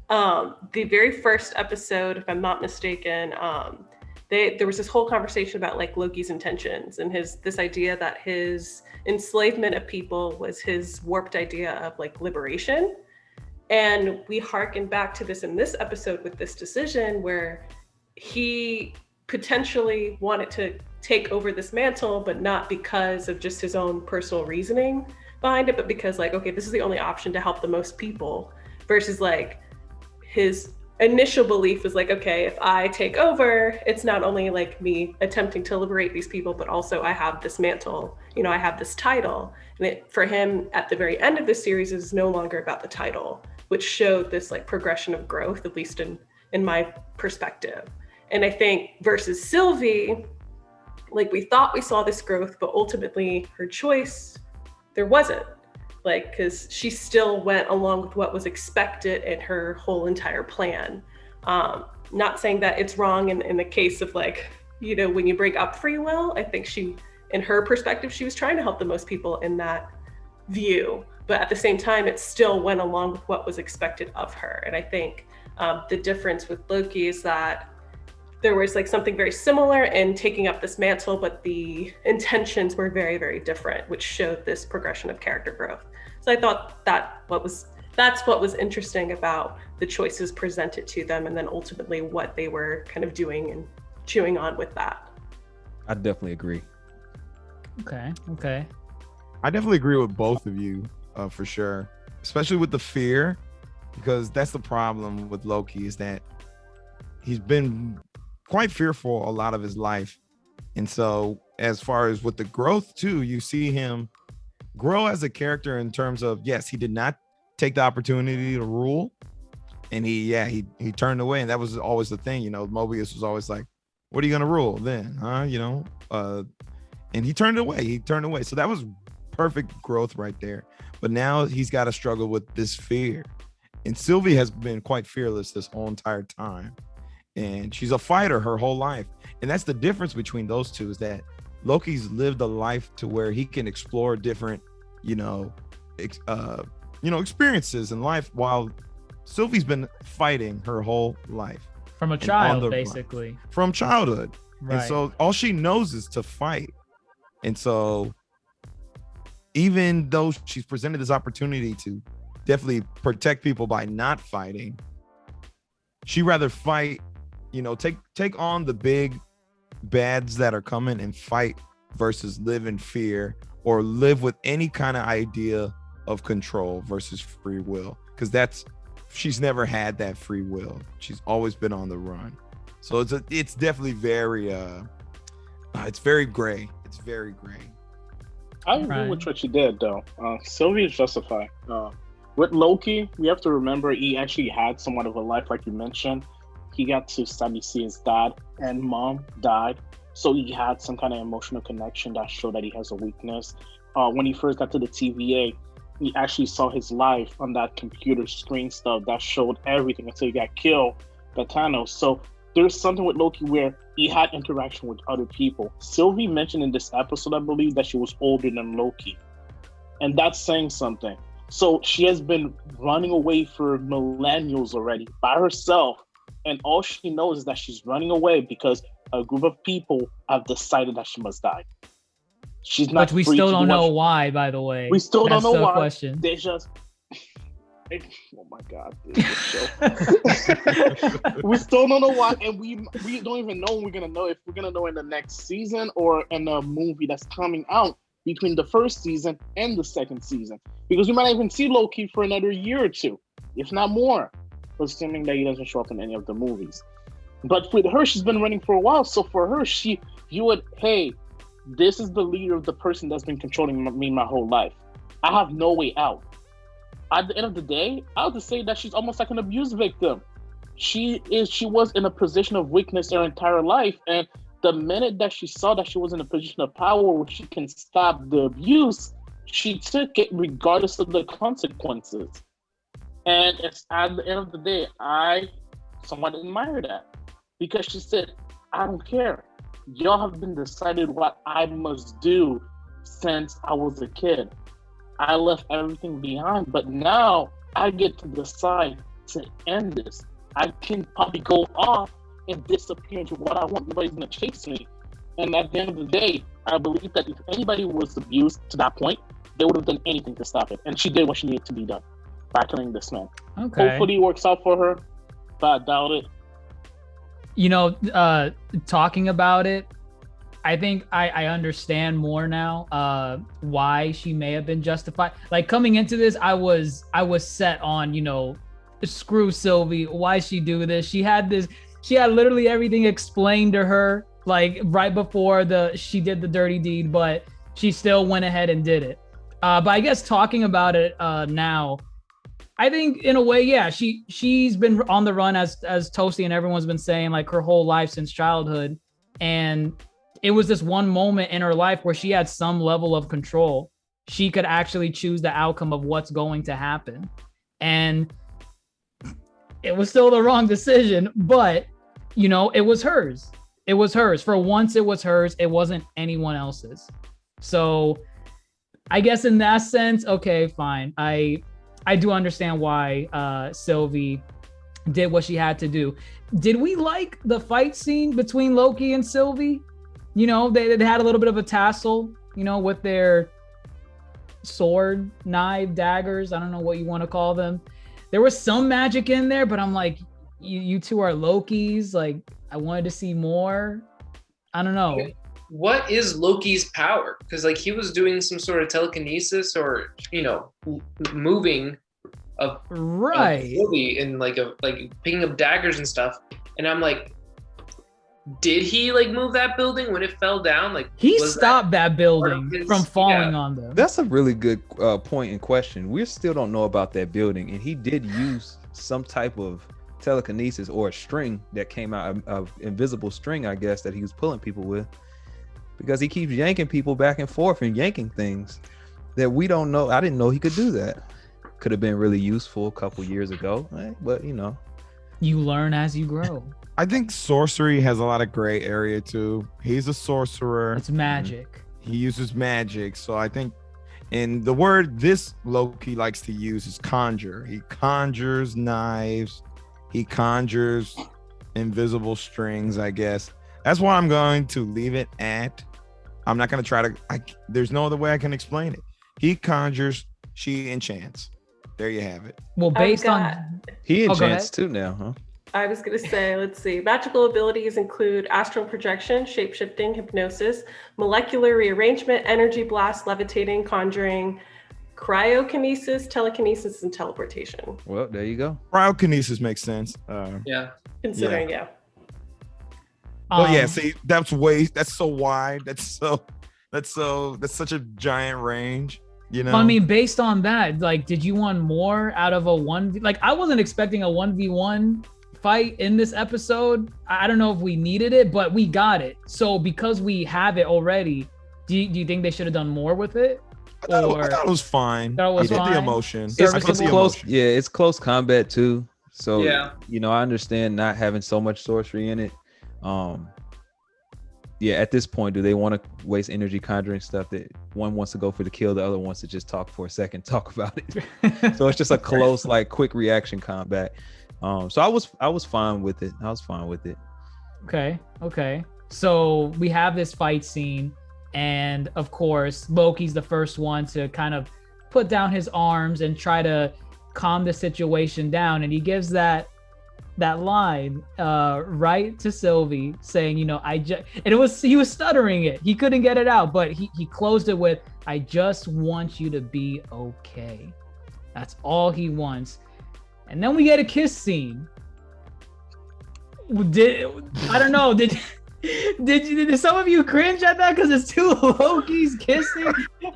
the very first episode, if I'm not mistaken, there was this whole conversation about like Loki's intentions and this idea that his enslavement of people was his warped idea of like liberation. And we harken back to this in this episode with this decision where he potentially wanted to take over this mantle, but not because of just his own personal reasoning behind it, but because like, okay, this is the only option to help the most people, versus like his initial belief was like, okay, if I take over, it's not only like me attempting to liberate these people, but also I have this mantle, you know, I have this title. And for him at the very end of the series is no longer about the title, which showed this like progression of growth, at least in my perspective. And I think versus Sylvie, like we thought we saw this growth, but ultimately her choice, there wasn't. Like, because she still went along with what was expected in her whole entire plan. Not saying that it's wrong in the case of like, you know, when you bring up free will, I think she, in her perspective, she was trying to help the most people in that view. But at the same time, it still went along with what was expected of her. And I think the difference with Loki is that there was like something very similar in taking up this mantle, but the intentions were very, very different, which showed this progression of character growth. So I thought that's what was interesting about the choices presented to them, and then ultimately what they were kind of doing and chewing on with that. I definitely agree. Okay. I definitely agree with both of you, for sure, especially with the fear, because that's the problem with Loki, is that he's been quite fearful a lot of his life. And so as far as with the growth too, you see him grow as a character in terms of, yes, he did not take the opportunity to rule, and he turned away. And that was always the thing, you know, Mobius was always like, what are you gonna rule then, huh? You know, and he turned away. So that was perfect growth right there. But now he's got to struggle with this fear. And Sylvie has been quite fearless this whole entire time. And she's a fighter her whole life. And that's the difference between those two, is that Loki's lived a life to where he can explore different, experiences in life, while Sylvie's been fighting her whole life. From a child, basically. From childhood. Right. And so all she knows is to fight. And so even though she's presented this opportunity to definitely protect people by not fighting, she rather fight, take on the big bads that are coming and fight, versus live in fear or live with any kind of idea of control versus free will, because she's never had that free will. She's always been on the run. So it's definitely very it's very gray. It's very gray. I agree with what you did, though. Sylvie is justified. With Loki, we have to remember he actually had somewhat of a life, like you mentioned. He got to sadly see his dad and mom died, so he had some kind of emotional connection that showed that he has a weakness. When he first got to the TVA, he actually saw his life on that computer screen stuff that showed everything until he got killed by Thanos. So there's something with Loki where he had interaction with other people. Sylvie mentioned in this episode, I believe, that she was older than Loki. And that's saying something. So she has been running away for millennials already by herself. And all she knows is that she's running away because a group of people have decided that she must die. She's not. But we still don't know why, by the way. We still don't know why. Question. They just. Oh my God! We still don't know why, and we don't even know when we're gonna know, if we're gonna know in the next season or in a movie that's coming out between the first season and the second season, because we might not even see Loki for another year or two, if not more, assuming that he doesn't show up in any of the movies. But with her, she's been running for a while, so for her, she viewed, hey, this is the leader of the person that's been controlling me my whole life. I have no way out. At the end of the day, I would say that she's almost like an abuse victim. She was in a position of weakness her entire life, and the minute that she saw that she was in a position of power where she can stop the abuse, she took it regardless of the consequences. And it's at the end of the day, I somewhat admire that, because she said, I don't care. Y'all have been decided what I must do since I was a kid. I left everything behind, but now I get to decide to end this. I can probably go off and disappear into what I want. Nobody's gonna chase me. And at the end of the day, I believe that if anybody was abused to that point, they would have done anything to stop it. And she did what she needed to be done by killing this man. Okay. Hopefully it works out for her, but I doubt it. You know, talking about it, I think I understand more now why she may have been justified. Like, coming into this, I was set on, you know, screw Sylvie. Why she do this? She had literally everything explained to her, like right before she did the dirty deed, but she still went ahead and did it. But I guess talking about it now, I think in a way, yeah, she's been on the run as Toasty and everyone's been saying, like, her whole life since childhood. And it was this one moment in her life where she had some level of control. She could actually choose the outcome of what's going to happen. And it was still the wrong decision, but, you know, it was hers. It was hers. For once, it was hers. It wasn't anyone else's. So I guess in that sense, okay, fine. I do understand why Sylvie did what she had to do. Did we like the fight scene between Loki and Sylvie? You know, they had a little bit of a tassel, you know, with their sword, knife, daggers. I don't know what you want to call them. There was some magic in there, but I'm like, you two are Lokis. Like, I wanted to see more. I don't know. What is Loki's power? Because, like, he was doing some sort of telekinesis or, you know, moving of Sylvie and like picking up daggers and stuff. And I'm like, did he like move that building when it fell down? Like, he stopped that building from falling on them. That's a really good point and question. We still don't know about that building, and he did use some type of telekinesis or a string that came out of invisible string, I guess, that he was pulling people with, because he keeps yanking people back and forth and yanking things that we don't know. I didn't know he could do that. Could have been really useful a couple years ago, right? But you know, you learn as you grow. I think sorcery has a lot of gray area too. He's a sorcerer. It's magic. He uses magic. So I think, and the word this Loki likes to use is conjure. He conjures knives. He conjures invisible strings, I guess. That's why I'm going to leave it at. I'm not going to try to, there's no other way I can explain it. He conjures, she enchants. There you have it. Well, based on... He enchants too now, huh? I was going to say, let's see. Magical abilities include astral projection, shape-shifting, hypnosis, molecular rearrangement, energy blast, levitating, conjuring, cryokinesis, telekinesis, and teleportation. Well, there you go. Cryokinesis makes sense. Considering, yeah. Well, yeah, see, that's so wide. That's so That's such a giant range, you know. I mean, based on that, like, did you want more out of a 1v? Like, I wasn't expecting a 1v1 fight in this episode. I don't know if we needed it, but we got it. So because we have it already, do you think they should have done more with it? I thought it was fine. Thought it was I get fine? the emotion. It's I get the close. emotion. Yeah, it's close combat too. So Yeah. you know, I understand not having so much sorcery in it. Yeah, at this point, do they want to waste energy conjuring stuff that one wants to go for the kill, the other wants to just talk for a second, talk about it? So it's just a close, like, quick reaction combat. So I was fine with it. Okay. So we have this fight scene, and of course, Loki's the first one to kind of put down his arms and try to calm the situation down, and he gives that line right to Sylvie, saying, you know, he was stuttering it. He couldn't get it out, but he closed it with, "I just want you to be okay." That's all he wants. And then we get a kiss scene. I don't know, did some of you cringe at that because it's two Lokis kissing?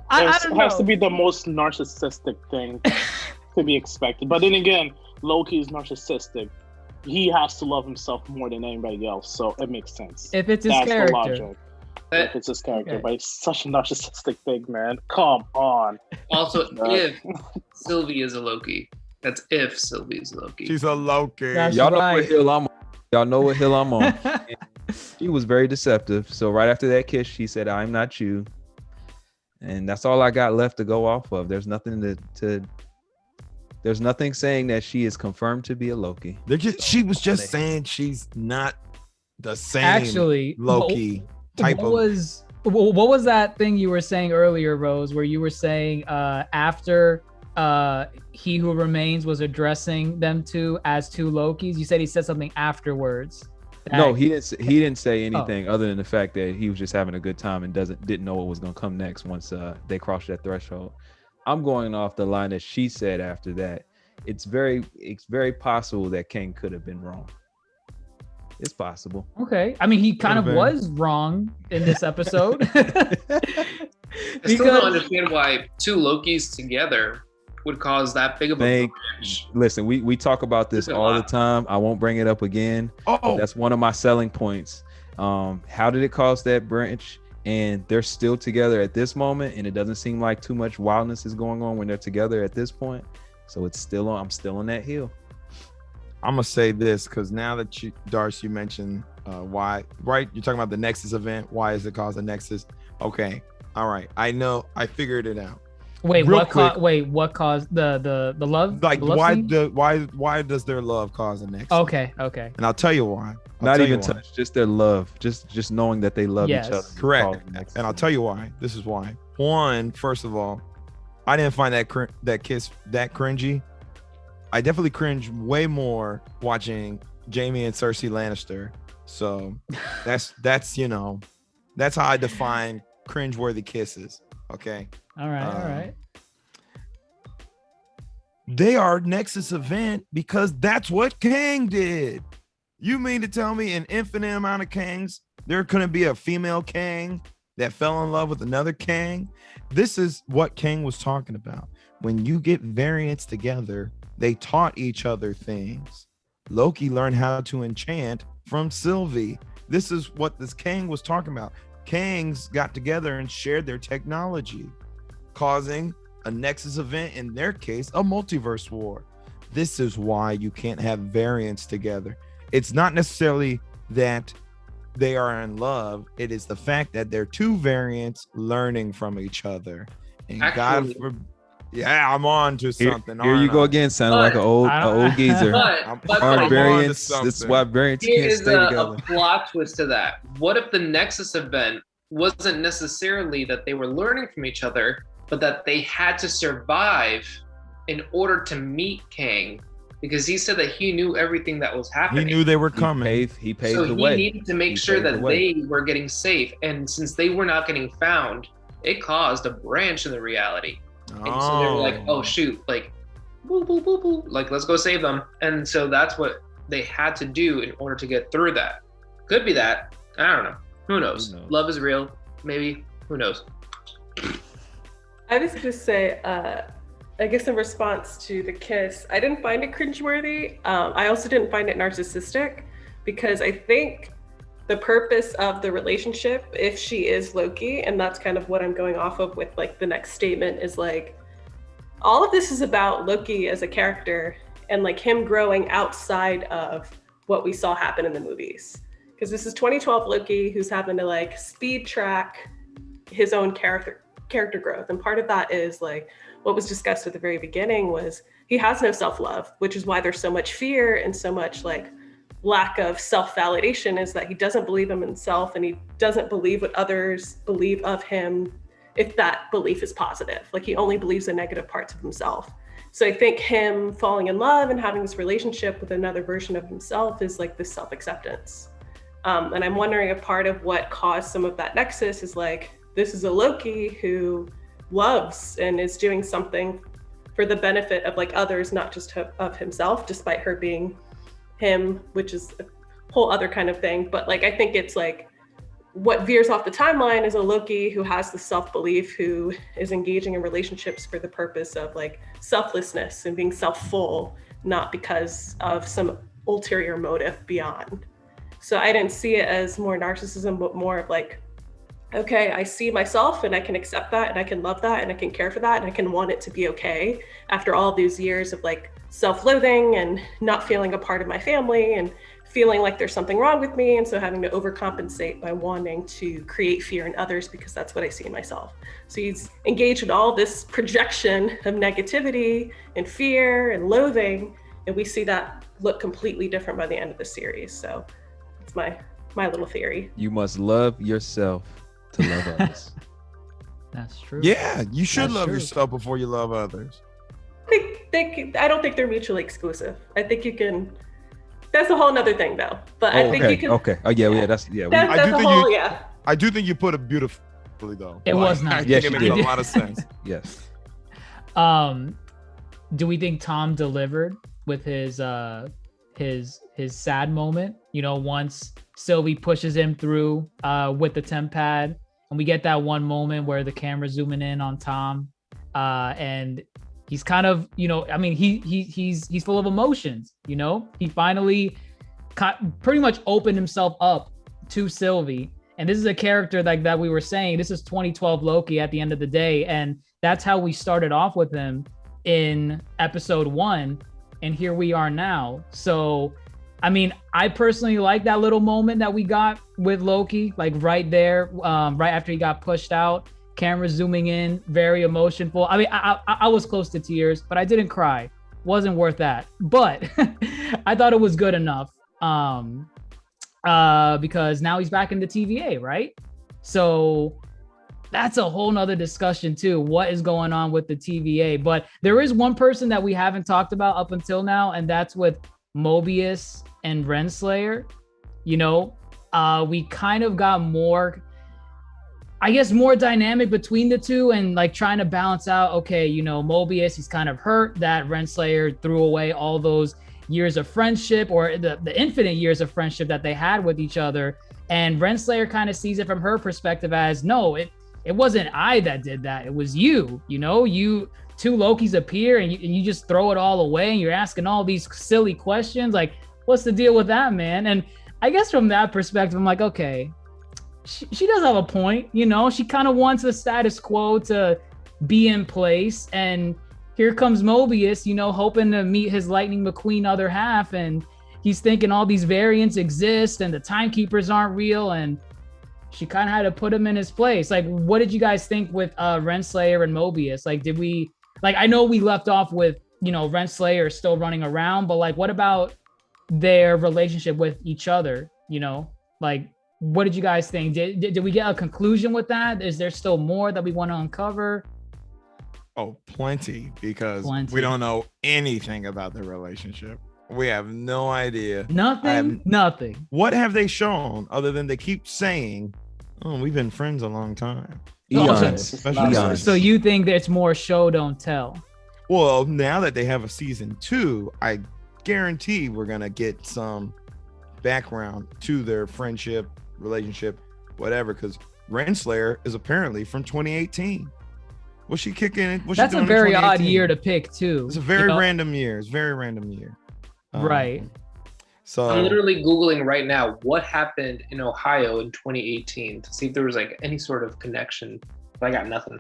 I don't know. It has to be the most narcissistic thing to be expected. But then again, Loki is narcissistic. He has to love himself more than anybody else, so it makes sense. If it's his That's character. the logic. If it's his character, Okay. but it's such a narcissistic thing, man. Come on. Also, if Sylvie is a Loki, that's if Sylvie is a Loki. She's a Loki. That's Y'all know right. what hill I'm on. Y'all know what hill I'm on. She was very deceptive. So right after that kiss, she said, "I'm not you," and that's all I got left to go off of. There's nothing There's nothing saying that she is confirmed to be a Loki. She was just saying she's not the same Actually, Loki type what of. what was that thing you were saying earlier, Rose, where you were saying after He Who Remains was addressing them two as two Lokis? You said he said something afterwards. No, he didn't say anything other than the fact that he was just having a good time and didn't know what was going to come next once they crossed that threshold. I'm going off the line that she said after that. It's very possible that Kang could have been wrong. It's possible. Okay. I mean, he kind of been. was wrong in this episode. I still don't understand why two Lokis together would cause that big of a branch. Listen, we talk about this all the time. I won't bring it up again. Oh, That's one of my selling points. How did it cause that branch? And they're still together at this moment, and it doesn't seem like too much wildness is going on when they're together at this point. So it's still on. I'm still on that hill. I'm gonna say this because now that Darce, you mentioned why, right? You're talking about the Nexus event. Why is it called the Nexus? Okay, all right. I know. I figured it out. Wait, Real what caused the love? Like, the love why scene? why does their love cause a Nexus? Okay. And I'll tell you why. Not even touch, just their love, just knowing that they love Yes. each other. Correct. And I'll tell you why. This is why. One, first of all, I didn't find that kiss that cringy. I definitely cringe way more watching Jaime and Cersei Lannister. So that's you know, that's how I define cringeworthy kisses. Okay. All right. They are Nexus event because that's what Kang did. You mean to tell me an infinite amount of Kangs, there couldn't be a female Kang that fell in love with another Kang? This is what Kang was talking about. When you get variants together, they taught each other things. Loki learned how to enchant from Sylvie. This is what this Kang was talking about. Kangs got together and shared their technology, causing a Nexus event, in their case, a multiverse war. This is why you can't have variants together. It's not necessarily that they are in love. It is the fact that they're two variants learning from each other. And Actually, I'm on to something. Here you go again, sounding like an old geezer. But Aren't variants? This is why variants here can't is stay a together. plot twist to that. What if the Nexus event wasn't necessarily that they were learning from each other, but that they had to survive in order to meet Kang? Because he said that he knew everything that was happening. He knew they were coming. He paved So the he way. needed to make He sure paved that the way. they were getting safe. And since they were not getting found, it caused a branch in the reality. And so they were like, oh shoot, like, boo, boo, boo, boo. Like, let's go save them. And so that's what they had to do in order to get through that. Could be that. I don't know. Who knows? Who knows? Love is real. Maybe. Who knows? I was gonna say, I guess in response to the kiss, I didn't find it cringeworthy. I also didn't find it narcissistic, because I think the purpose of the relationship, if she is Loki, and that's kind of what I'm going off of with like the next statement, is like, all of this is about Loki as a character and like him growing outside of what we saw happen in the movies. Because this is 2012 Loki who's having to like speed track his own character growth. And part of that is like what was discussed at the very beginning was he has no self-love, which is why there's so much fear and so much like lack of self-validation, is that he doesn't believe in himself and he doesn't believe what others believe of him if that belief is positive. Like he only believes the negative parts of himself. So I think him falling in love and having this relationship with another version of himself is like this self-acceptance. And I'm wondering if part of what caused some of that nexus is like, this is a Loki who loves and is doing something for the benefit of like others, not just of himself, despite her being him, which is a whole other kind of thing. But like, I think it's like what veers off the timeline is a Loki who has the self-belief, who is engaging in relationships for the purpose of like selflessness and being self-full, not because of some ulterior motive beyond. So I didn't see it as more narcissism, but more of like, okay, I see myself and I can accept that and I can love that and I can care for that and I can want it to be okay after all these years of like self-loathing and not feeling a part of my family and feeling like there's something wrong with me. And so having to overcompensate by wanting to create fear in others because that's what I see in myself. So he's engaged in all this projection of negativity and fear and loathing. And we see that look completely different by the end of the series. So it's my little theory. You must love yourself to love others. That's true. Yeah, you should That's love true. yourself before you love others. I don't think they're mutually exclusive. I think you can. That's a whole nother thing, though. But I think you can. Okay. Oh yeah. That's yeah. That's I do a think whole, you- yeah. I do think you put it beautifully though. It was nice. I Yes, think it you makes a did. lot of sense. Yes. Do we think Tom delivered with his sad moment? You know, once Sylvie pushes him through with the temp pad, and we get that one moment where the camera's zooming in on Tom, and he's kind of, you know, I mean, he's full of emotions. You know, he finally pretty much opened himself up to Sylvie. And this is a character like that we were saying, this is 2012 Loki at the end of the day. And that's how we started off with him in episode 1. And here we are now. So, I mean, I personally like that little moment that we got with Loki, like right there, right after he got pushed out, camera zooming in, very emotional. I mean, I was close to tears, but I didn't cry. Wasn't worth that. But I thought it was good enough. Because now he's back in the TVA, right? So that's a whole nother discussion too. What is going on with the TVA? But there is one person that we haven't talked about up until now, and that's with Mobius and Renslayer. You know, we kind of got more, I guess, more dynamic between the two and like trying to balance out, okay, you know, Mobius, he's kind of hurt that Renslayer threw away all those years of friendship, or the infinite years of friendship that they had with each other. And Renslayer kind of sees it from her perspective as, no, it wasn't I that did that. It was you. You know, you two Lokis appear and you just throw it all away and you're asking all these silly questions. Like, what's the deal with that, man? And I guess from that perspective, I'm like, okay, she does have a point. You know, she kind of wants the status quo to be in place. And here comes Mobius, you know, hoping to meet his Lightning McQueen other half. And he's thinking all these variants exist and the timekeepers aren't real. And she kind of had to put him in his place. Like, what did you guys think with Renslayer and Mobius? Like, did we, like, I know we left off with, you know, Renslayer still running around, but like, what about their relationship with each other? You know, like, what did you guys think? Did we get a conclusion with that? Is there still more that we want to uncover? Oh, plenty, because Plenty. we don't know anything about the relationship. We have no idea. Nothing. What have they shown other than they keep saying, oh, we've been friends a long time? Eons. Especially Eons. So you think that it's more show don't tell? Well, now that they have a season 2, I guarantee we're gonna get some background to their friendship, relationship, whatever, because Renslayer is apparently from 2018. Was she kicking? That's a very odd year to pick too. It's a very random year. It's a very random year. Right. So I'm literally Googling right now what happened in Ohio in 2018 to see if there was like any sort of connection. But I got nothing.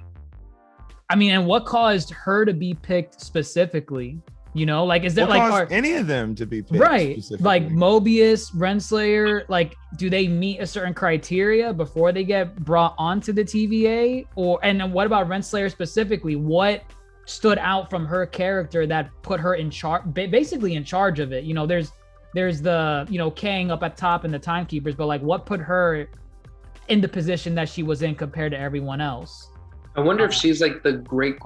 I mean, and what caused her to be picked specifically? You know, like, is there what like caused any of them to be picked right? Like specifically? Mobius, Renslayer, like, do they meet a certain criteria before they get brought onto the TVA? And then what about Renslayer specifically? What stood out from her character that put her in charge, basically in charge of it? You know, there's the, you know, Kang up at top and the timekeepers, but like, what put her in the position that she was in compared to everyone else? I wonder if she's like the great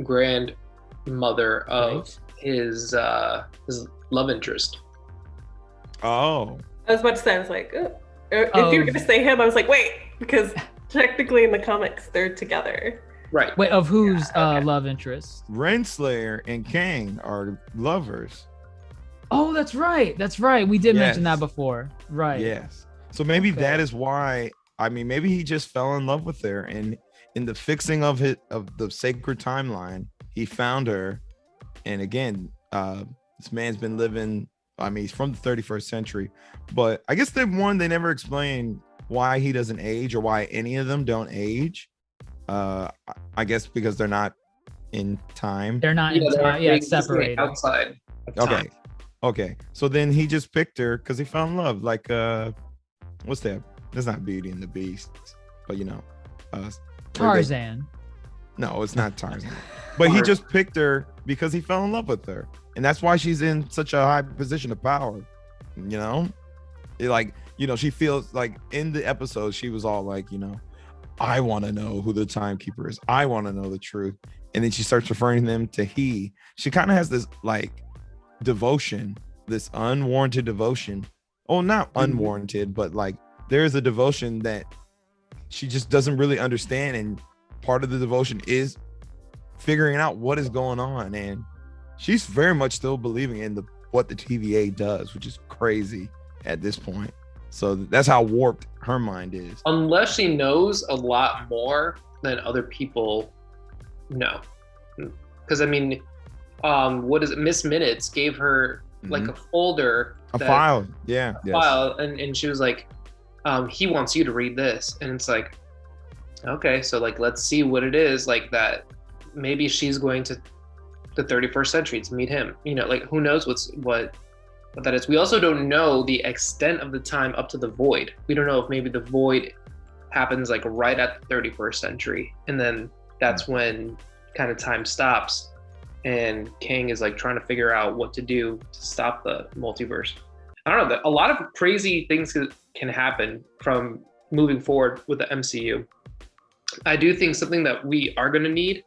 grandmother of his love interest. Oh, I was about to say, I was like, oh. If you were going to say him, I was like, wait, because technically in the comics, they're together. Right. Wait, of whose love interest? Renslayer and Kang are lovers. Oh, that's right. That's right. We did mention that Yes. before. Right. Yes. So maybe Okay. that is why. I mean, maybe he just fell in love with her, and in the fixing of the sacred timeline, he found her. And again, this man's been living. I mean, he's from the 31st century, but I guess they never explain why he doesn't age or why any of them don't age. I guess because they're not in time. They're not in time. Yeah, it's separated. Outside of time. Okay. So then he just picked her because he fell in love. Like, what's that? That's not Beauty and the Beast, but you know, Tarzan. No, it's not Tarzan. But he just picked her because he fell in love with her, and that's why she's in such a high position of power. You know, she feels like in the episode she was all like, you know, I want to know who the timekeeper is. I want to know the truth, and then she starts referring them to he. She kind of has this like devotion, this unwarranted devotion. Oh, not unwarranted, but like there's a devotion that she just doesn't really understand, and part of the devotion is figuring out what is going on, and she's very much still believing in what the TVA does, which is crazy at this point. So that's how warped her mind is. Unless she knows a lot more than other people know. Because I mean, what is it? Miss Minutes gave her like a folder, File. Yeah. File, and she was like, he wants you to read this, and it's like, okay, so like let's see what it is, like that maybe she's going to the 31st century to meet him, you know, like who knows what that is. We also don't know the extent of the time up to the void. We don't know if maybe the void happens like right at the 31st century, and then that's when kind of time stops and Kang is like trying to figure out what to do to stop the multiverse. I don't know, a lot of crazy things can happen from moving forward with the MCU. I do think something that we are going to need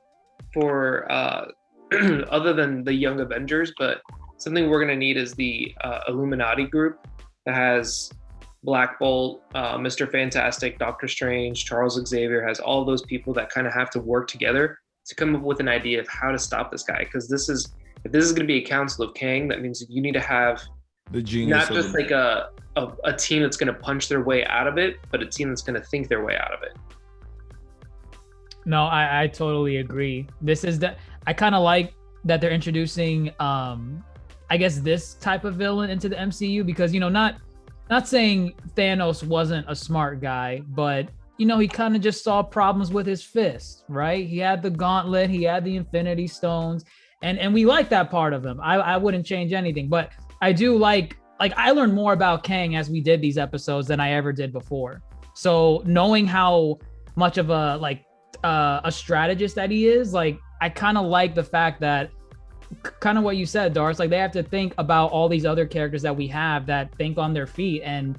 for other than the Young Avengers, but something we're going to need is the Illuminati group that has Black Bolt, Mr. Fantastic, Doctor Strange, Charles Xavier, has all those people that kind of have to work together to come up with an idea of how to stop this guy. Because if this is going to be a Council of Kang, that means you need to have the genius, not just like a team that's going to punch their way out of it, but a team that's going to think their way out of it. No, I totally agree. I kind of like that they're introducing, I guess, this type of villain into the MCU, because, you know, not saying Thanos wasn't a smart guy, but, you know, he kind of just saw problems with his fist, right? He had the gauntlet, he had the Infinity Stones, and we like that part of him. I wouldn't change anything, but I do like I learned more about Kang as we did these episodes than I ever did before. So knowing how much of a strategist that he is, like, I kind of like the fact that, kind of what you said, Darce, like they have to think about all these other characters that we have that think on their feet, and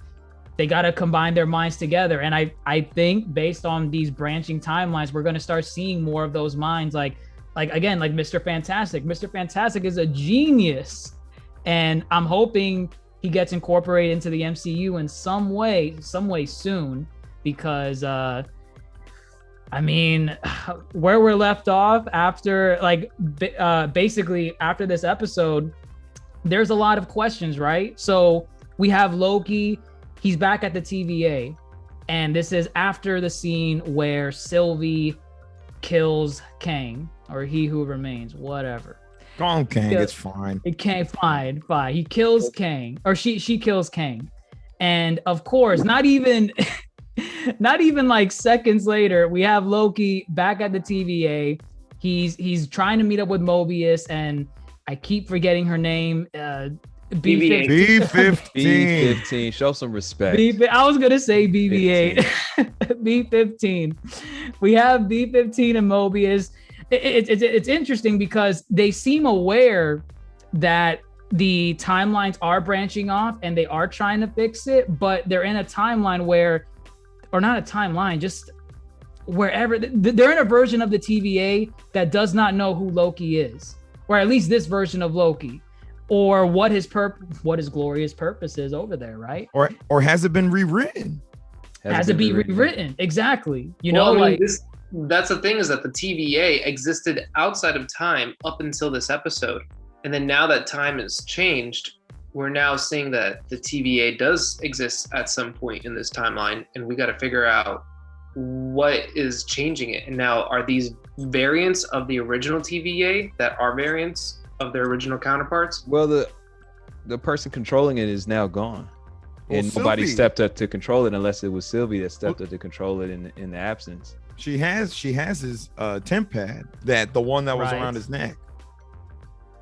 they got to combine their minds together. And I think based on these branching timelines, we're going to start seeing more of those minds, like again, like Mr. Fantastic. Mr. Fantastic is a genius, and I'm hoping he gets incorporated into the MCU in some way soon, because I mean, where we're left off after, like, basically after this episode, there's a lot of questions, right? So we have Loki. he's back at the TVA, and this is after the scene where Sylvie kills Kang, or He Who Remains, whatever. Call him Kang. It's fine. It can't fine. He kills Kang, or she kills Kang, and of course, not even like seconds later, we have Loki back at the TVA. He's trying to meet up with Mobius, and I keep forgetting her name. B15. B15. Show some respect. I was gonna say BB8. B15. We have B15 and Mobius. It's interesting because they seem aware that the timelines are branching off and they are trying to fix it, but they're in a timeline where, or not a timeline, just wherever they're in a version of the TVA that does not know who Loki is, or at least this version of Loki, or what his glorious purpose is over there, right? Or has it been rewritten? Has it been rewritten? Exactly. That's the thing, is that the TVA existed outside of time up until this episode. And then now that time has changed, we're now seeing that the TVA does exist at some point in this timeline, and we got to figure out what is changing it. And now, are these variants of the original TVA that are variants of their original counterparts? Well, the person controlling it is now gone. Well, and nobody Sylvie stepped up to control it, unless it was Sylvie that stepped up to control it in the absence. She has his temp pad, the one that was around his neck.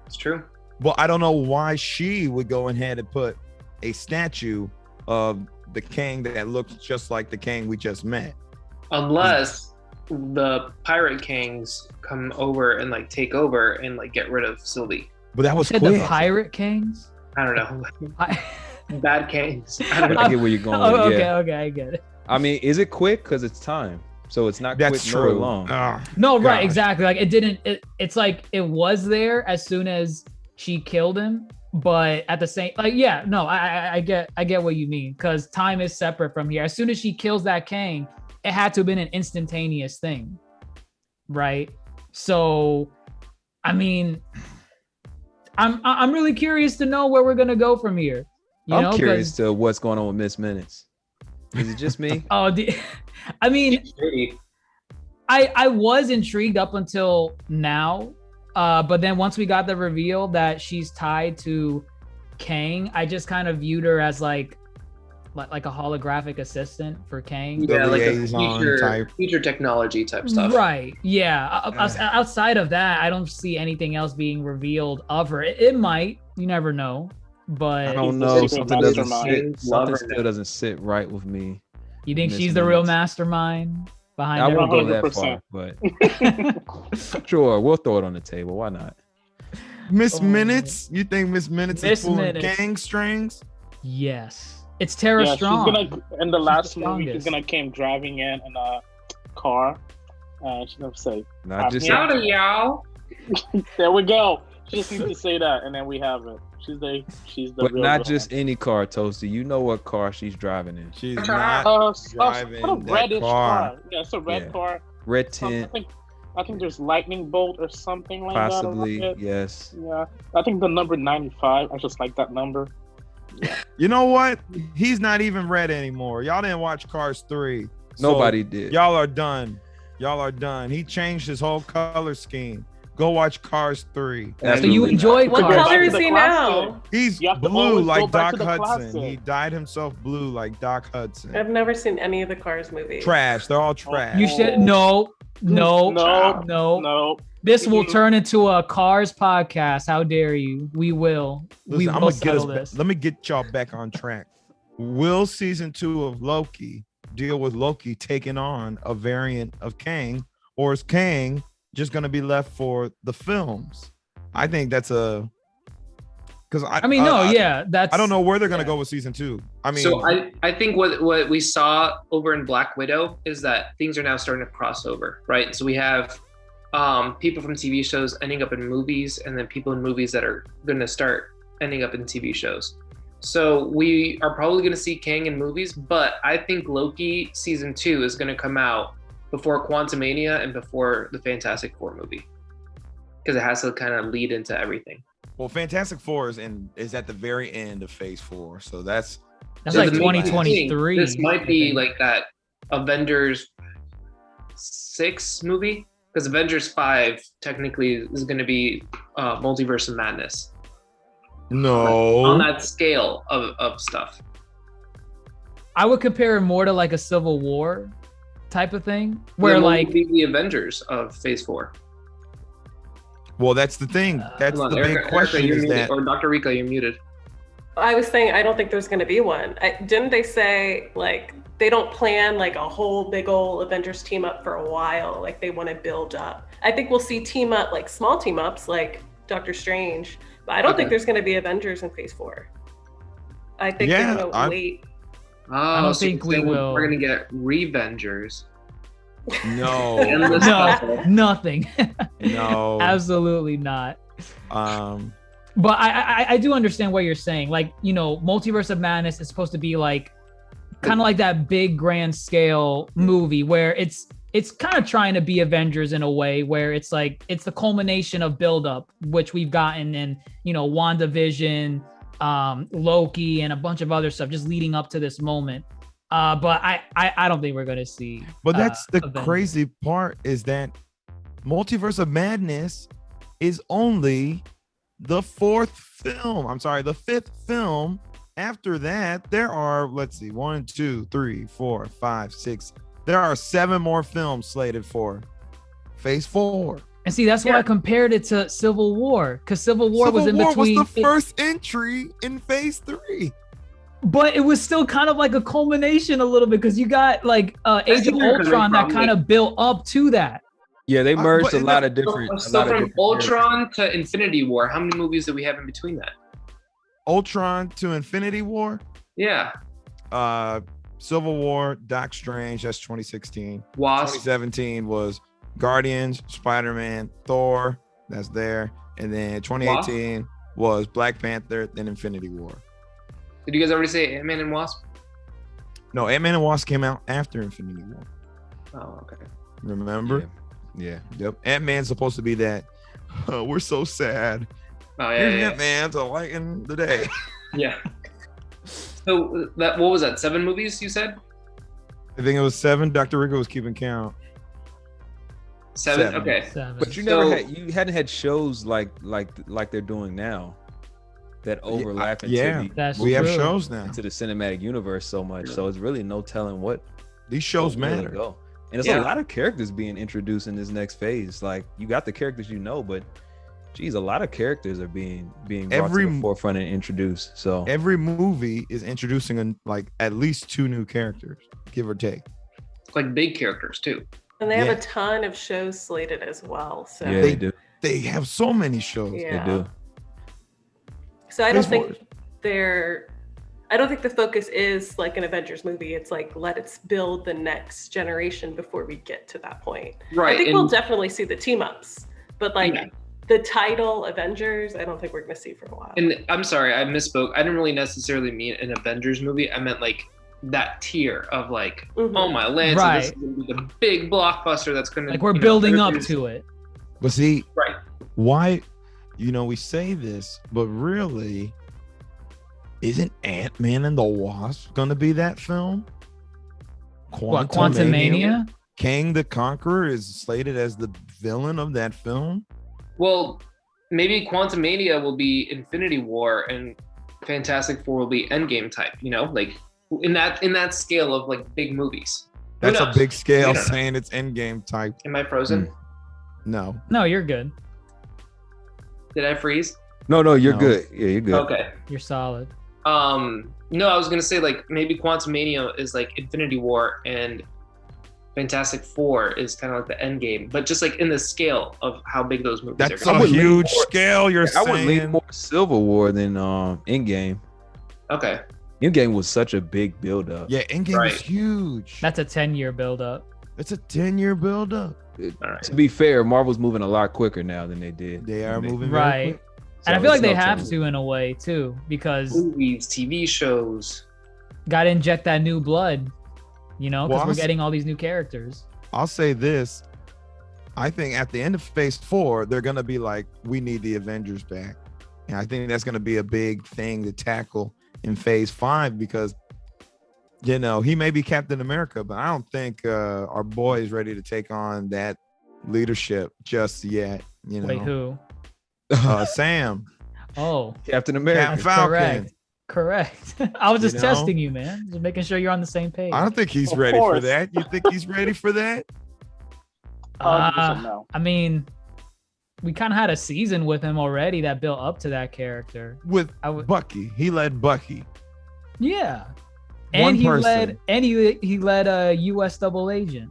It's true. Well, I don't know why she would go ahead and put a statue of the Kang that looks just like the Kang we just met. Unless the pirate Kangs come over and like take over and like get rid of Sylvie. But that was quick. The pirate Kangs? I don't know. Bad Kangs. I get where you're going. Okay, I get it. I mean, is it quick? Because it's time. So it's not That's quick true. nor long. No, right, exactly. Like it's like it was there as soon as she killed him, but at the same, I get what you mean, because time is separate from here. As soon as she kills that Kang, it had to have been an instantaneous thing, right? So, I mean, I'm really curious to know where we're gonna go from here. I'm curious to what's going on with Miss Minutes. Is it just me? I mean, I was intrigued up until now, but then once we got the reveal that she's tied to Kang, I just kind of viewed her as like a holographic assistant for Kang. Yeah, like a future technology type stuff. Right. Yeah. Outside of that, I don't see anything else being revealed of her. It might. You never know. But I don't know. Something still doesn't sit right with me. You think she's the real mastermind behind I everything? won't go that far, but sure, we'll throw it on the table. Why not? Miss Minutes? You think Miss Minutes is pulling Kang strings? Yes. It's Tara Strong. She's gonna, in the last movie, she's gonna came driving in a car, and she's gonna say, "Not just howdy, y'all." There we go. She just needs to say that, and then we have it. She's the but real not villain. just any car, Toasty. You know what car she's driving in. She's not driving that car. Yeah, it's a red car. Red tint. I think there's lightning bolt or something like Possibly, that. yes. Yeah, I think the number 95. I just like that number. Yeah. You know what? He's not even red anymore. Y'all didn't watch Cars 3. Nobody did. Y'all are done. He changed his whole color scheme. Go watch Cars 3. So you enjoyed What Cars? color is he now? He's blue like Doc Hudson. He dyed himself blue like Doc Hudson. I've never seen any of the Cars movies. Trash. They're all trash. You should no. This will turn into a Cars podcast. How dare you? We will. Listen, I'm gonna settle this. Let me get y'all back on track. Will season 2 of Loki deal with Loki taking on a variant of Kang, or is Kang just going to be left for the films? I think that's a because I don't know where they're going to go with season 2. I mean, so I think what we saw over in Black Widow is that things are now starting to cross over, right? So we have people from TV shows ending up in movies, and then people in movies that are going to start ending up in TV shows. So we are probably going to see Kang in movies, but I think Loki season 2 is going to come out before Quantumania and before the Fantastic Four movie, because it has to kind of lead into everything. Well, Fantastic Four is at the very end of Phase 4, so that's That's So like the main thing, 2023. This might I be think. like that Avengers 6 movie, because Avengers 5 technically is going to be Multiverse of Madness No. on that scale of stuff. I would compare it more to like a Civil War type of thing, where Then what like would be the Avengers of Phase 4. Well, that's the thing. That's Hold the on, big Erica, question you're is muted, that or DrReeka, you're muted. I was saying I don't think there's going to be one. Didn't they say like they don't plan like a whole big old Avengers team up for a while? Like they want to build up. I think we'll see team up, like small team ups, like Doctor Strange. But I don't think there's going to be Avengers in Phase 4. I think they're going to wait. I don't think we will. We're gonna get Revengers. no, no, nothing. no, Absolutely not. But I do understand what you're saying. Like, you know, Multiverse of Madness is supposed to be like kind of like that big grand scale movie where it's kind of trying to be Avengers in a way where it's like it's the culmination of buildup, which we've gotten in, you know, WandaVision, Loki, and a bunch of other stuff just leading up to this moment. But I don't think we're gonna see. But that's the Avengers. crazy part is that Multiverse of Madness is only the fifth film. After that, there are, let's see, 1, 2, 3, 4, 5, 6. There are 7 more films slated for Phase 4. And see, that's why I compared it to Civil War, because Civil War was in between. Was the first entry in Phase 3. But it was still kind of like a culmination a little bit, because you got like Age of Ultron that kind of built up to that. Yeah, they merged a lot of different. So from Ultron to Infinity War, how many movies do we have in between that? Ultron to Infinity War. Yeah. Civil War, Doc Strange, that's 2016. Wasp. 2017 was Guardians, Spider-Man, Thor, that's there. And then 2018 was Black Panther, then Infinity War. Did you guys already say Ant-Man and Wasp? No, Ant-Man and Wasp came out after Infinity War. Oh, okay. Remember? Yeah. Yep. Ant-Man's supposed to be that, we're so sad. Oh, yeah, Here's yeah. Ant-Man to lighten the day. Yeah. So that, what was that? 7 movies you said? I think it was 7. DoctaReeka was keeping count. 7? 7. Okay. 7. But you hadn't had shows like they're doing now that overlap into That's we have true. shows now. into the cinematic universe so much. So it's really no telling what These shows where they matter. go. And there's a lot of characters being introduced in this next phase. Like you got the characters you know, but geez, a lot of characters are being brought to the forefront and introduced. So every movie is introducing like at least 2 new characters, give or take. Like big characters too. And they have a ton of shows slated as well. So yeah, they do. They have so many shows. Yeah. They do. So I don't think the focus is like an Avengers movie. It's like, let us build the next generation before we get to that point. Right. I think we'll definitely see the team ups, but like the title Avengers, I don't think we're going to see for a while. And I'm sorry, I misspoke. I didn't really necessarily mean an Avengers movie. I meant like that tier of like, oh my land, so this is going to be the big blockbuster that's going to like we're building up to it. But see, right? Why, we say this, but really, isn't Ant-Man and the Wasp going to be that film? Quantumania? Kang the Conqueror is slated as the villain of that film. Well, maybe Quantumania will be Infinity War and Fantastic Four will be Endgame type, like in that scale of like big movies. That's a big scale saying it's Endgame type. Am I frozen? No, you're good. Did I freeze? No, you're good. Yeah, you're good. Okay. You're solid. No, I was gonna say like maybe Quantumania is like Infinity War and Fantastic Four is kind of like the end game, but just like in the scale of how big those movies are. That's a huge scale. I would lean more Civil War than Endgame. Okay. Endgame was such a big build-up. Yeah, Endgame was huge. That's a 10-year build-up. It's a 10-year build-up. To be fair, Marvel's moving a lot quicker now than they did. They are moving right. quick. And I feel like they have to in a way too, because movies, TV shows, got to inject that new blood, because we're getting all these new characters. I'll say this. I think at the end of Phase 4, they're going to be like, we need the Avengers back. And I think that's going to be a big thing to tackle in Phase 5 because You know, he may be Captain America, but I don't think our boy is ready to take on that leadership just yet. You know, Wait, who? Sam, Oh, Captain America. Captain Falcon. correct. I was just You know? testing you, man. Just making sure you're on the same page. I don't think he's Of ready for course. that. You think he's ready for that? 100% no. I mean, we kind of had a season with him already that built up to that character. With I would, Bucky, he led Bucky. yeah. One And he person. led a U.S. double agent.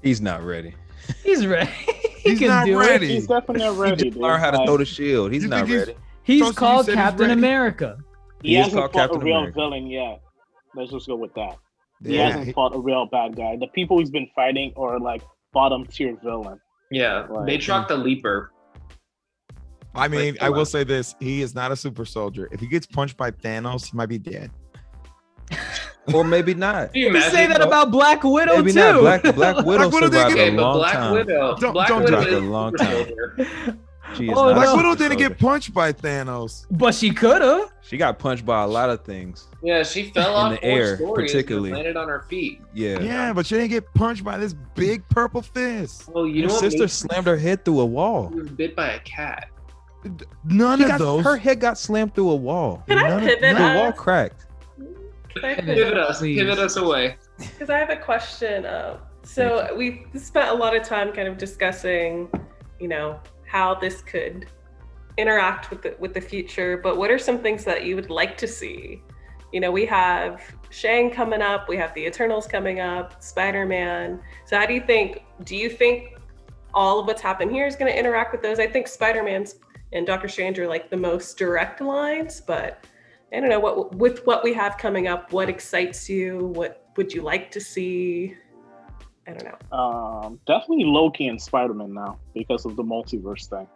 He's not ready. He's ready. He He's can not do ready. it. He's definitely not He ready, just dude. learned how to Like, throw the shield. He's You not think he's- ready. He's Toasty, you called said he's Captain ready? America. he He is hasn't called fought Captain a real America. villain yet. Let's just go with that. He Yeah, hasn't fought a real bad guy. The people he's been fighting are like bottom tier villain. Yeah, Right. they trucked the Leaper. I mean, Like, I come will on. say this: he is not a super soldier. If he gets punched by Thanos, he might be dead. Or maybe not. Can you You say imagine? that about Black Widow Maybe too. not. Black Widow Widow didn't survived get- Okay, a but long Black time. Widow. Don't- Black don't Widow drop is it a long super time. soldier. She is Oh, not Black no. a Widow super didn't get soldier. punched by Thanos. But she could have. She got punched by a lot of things. Yeah, she fell In off the 4 air, stories particularly. and landed on her feet. Yeah. Yeah, but she didn't get punched by this big purple fist. Well, you Her know what? sister Maybe slammed her head through a wall. she was bit by a cat. None She of got, those. her head got slammed through a wall. Can I None of- pivot none The of- wall us? cracked. Can I Pivot us. Please. Pivot us away. Because I have a question. So we've spent a lot of time kind of discussing, you know, how this could interact with the future. But what are some things that you would like to see? You know, we have Shang coming up. We have the Eternals coming up. Spider-Man. So how do you think all of what's happened here is going to interact with those? I think Spider-Man's and Doctor Strange are like the most direct lines, but I don't know what we have coming up. What excites you? What would you like to see? I don't know. Definitely Loki and Spider-Man now because of the multiverse thing.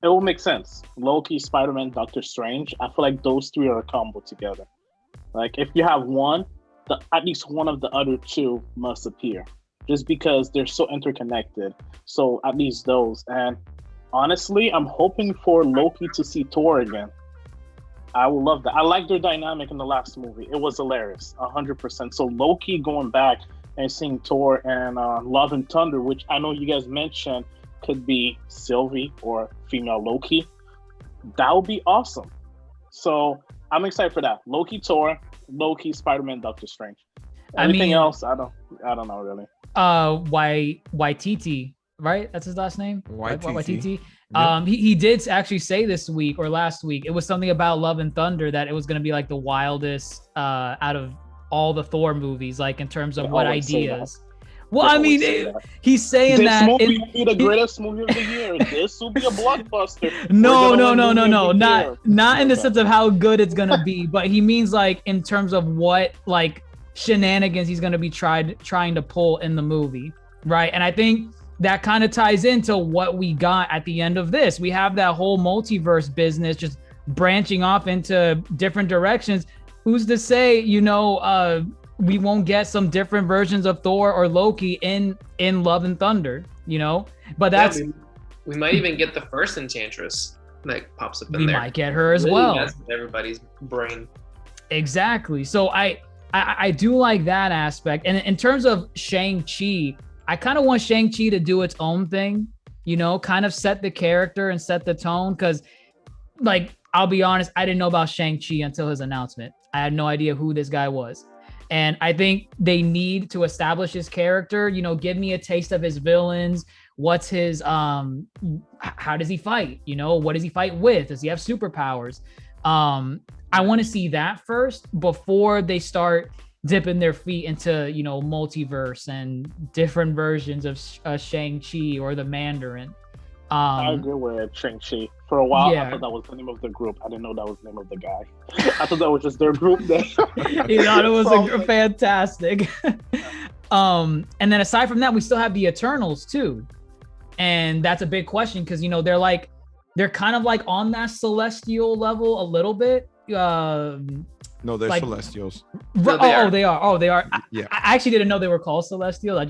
It will make sense. Loki, Spider-Man, Doctor Strange. I feel like those three are a combo together. Like if you have one, at least one of the other two must appear, just because they're so interconnected. So at least those. And honestly, I'm hoping for Loki to see Thor again. I would love that. I liked their dynamic in the last movie. It was hilarious, 100%. So Loki going back and seeing Thor and Love and Thunder, which I know you guys mentioned could be Sylvie or female Loki. That would be awesome. So I'm excited for that. Loki, Thor, Loki, Spider-Man, Doctor Strange. Anything else? I don't know really. YTT, right? That's his last name. YTT. YTT. He did actually say this week or last week, it was something about Love and Thunder that it was going to be like the wildest out of all the Thor movies, like in terms of They what always say ideas. Well, They I mean, always say that. he's saying This that. movie will be the greatest movie of the year. This will be a blockbuster. No, We're no, gonna no, win no, movie no, of the year. not in the Okay. sense of how good it's gonna be, but he means like in terms of what like shenanigans he's gonna be trying to pull in the movie, right? And I think that kind of ties into what we got at the end of this. We have that whole multiverse business just branching off into different directions. Who's to say, we won't get some different versions of Thor or Loki in Love and Thunder, But that's we might even get the first Enchantress that pops up in we there. might get her as Really well. messes with everybody's brain. Exactly. So I do like that aspect. And in terms of Shang-Chi, I kind of want Shang-Chi to do its own thing, kind of set the character and set the tone. Because, like, I'll be honest, I didn't know about Shang-Chi until his announcement. I had no idea who this guy was. And I think they need to establish his character, give me a taste of his villains. What's his, how does he fight? What does he fight with? Does he have superpowers? I want to see that first before they start dipping their feet into, multiverse and different versions of Shang-Chi or the Mandarin. I agree with Shang-Chi. For a while, yeah. I thought that was the name of the group. I didn't know that was the name of the guy. I thought that was just their group name. You thought it was fantastic. And then aside from that, we still have the Eternals too. And that's a big question because, they're kind of like on that celestial level a little bit. No, they're like- Celestials. No, they are. They are. Oh, they are. Yeah. I actually didn't know they were called Celestial. I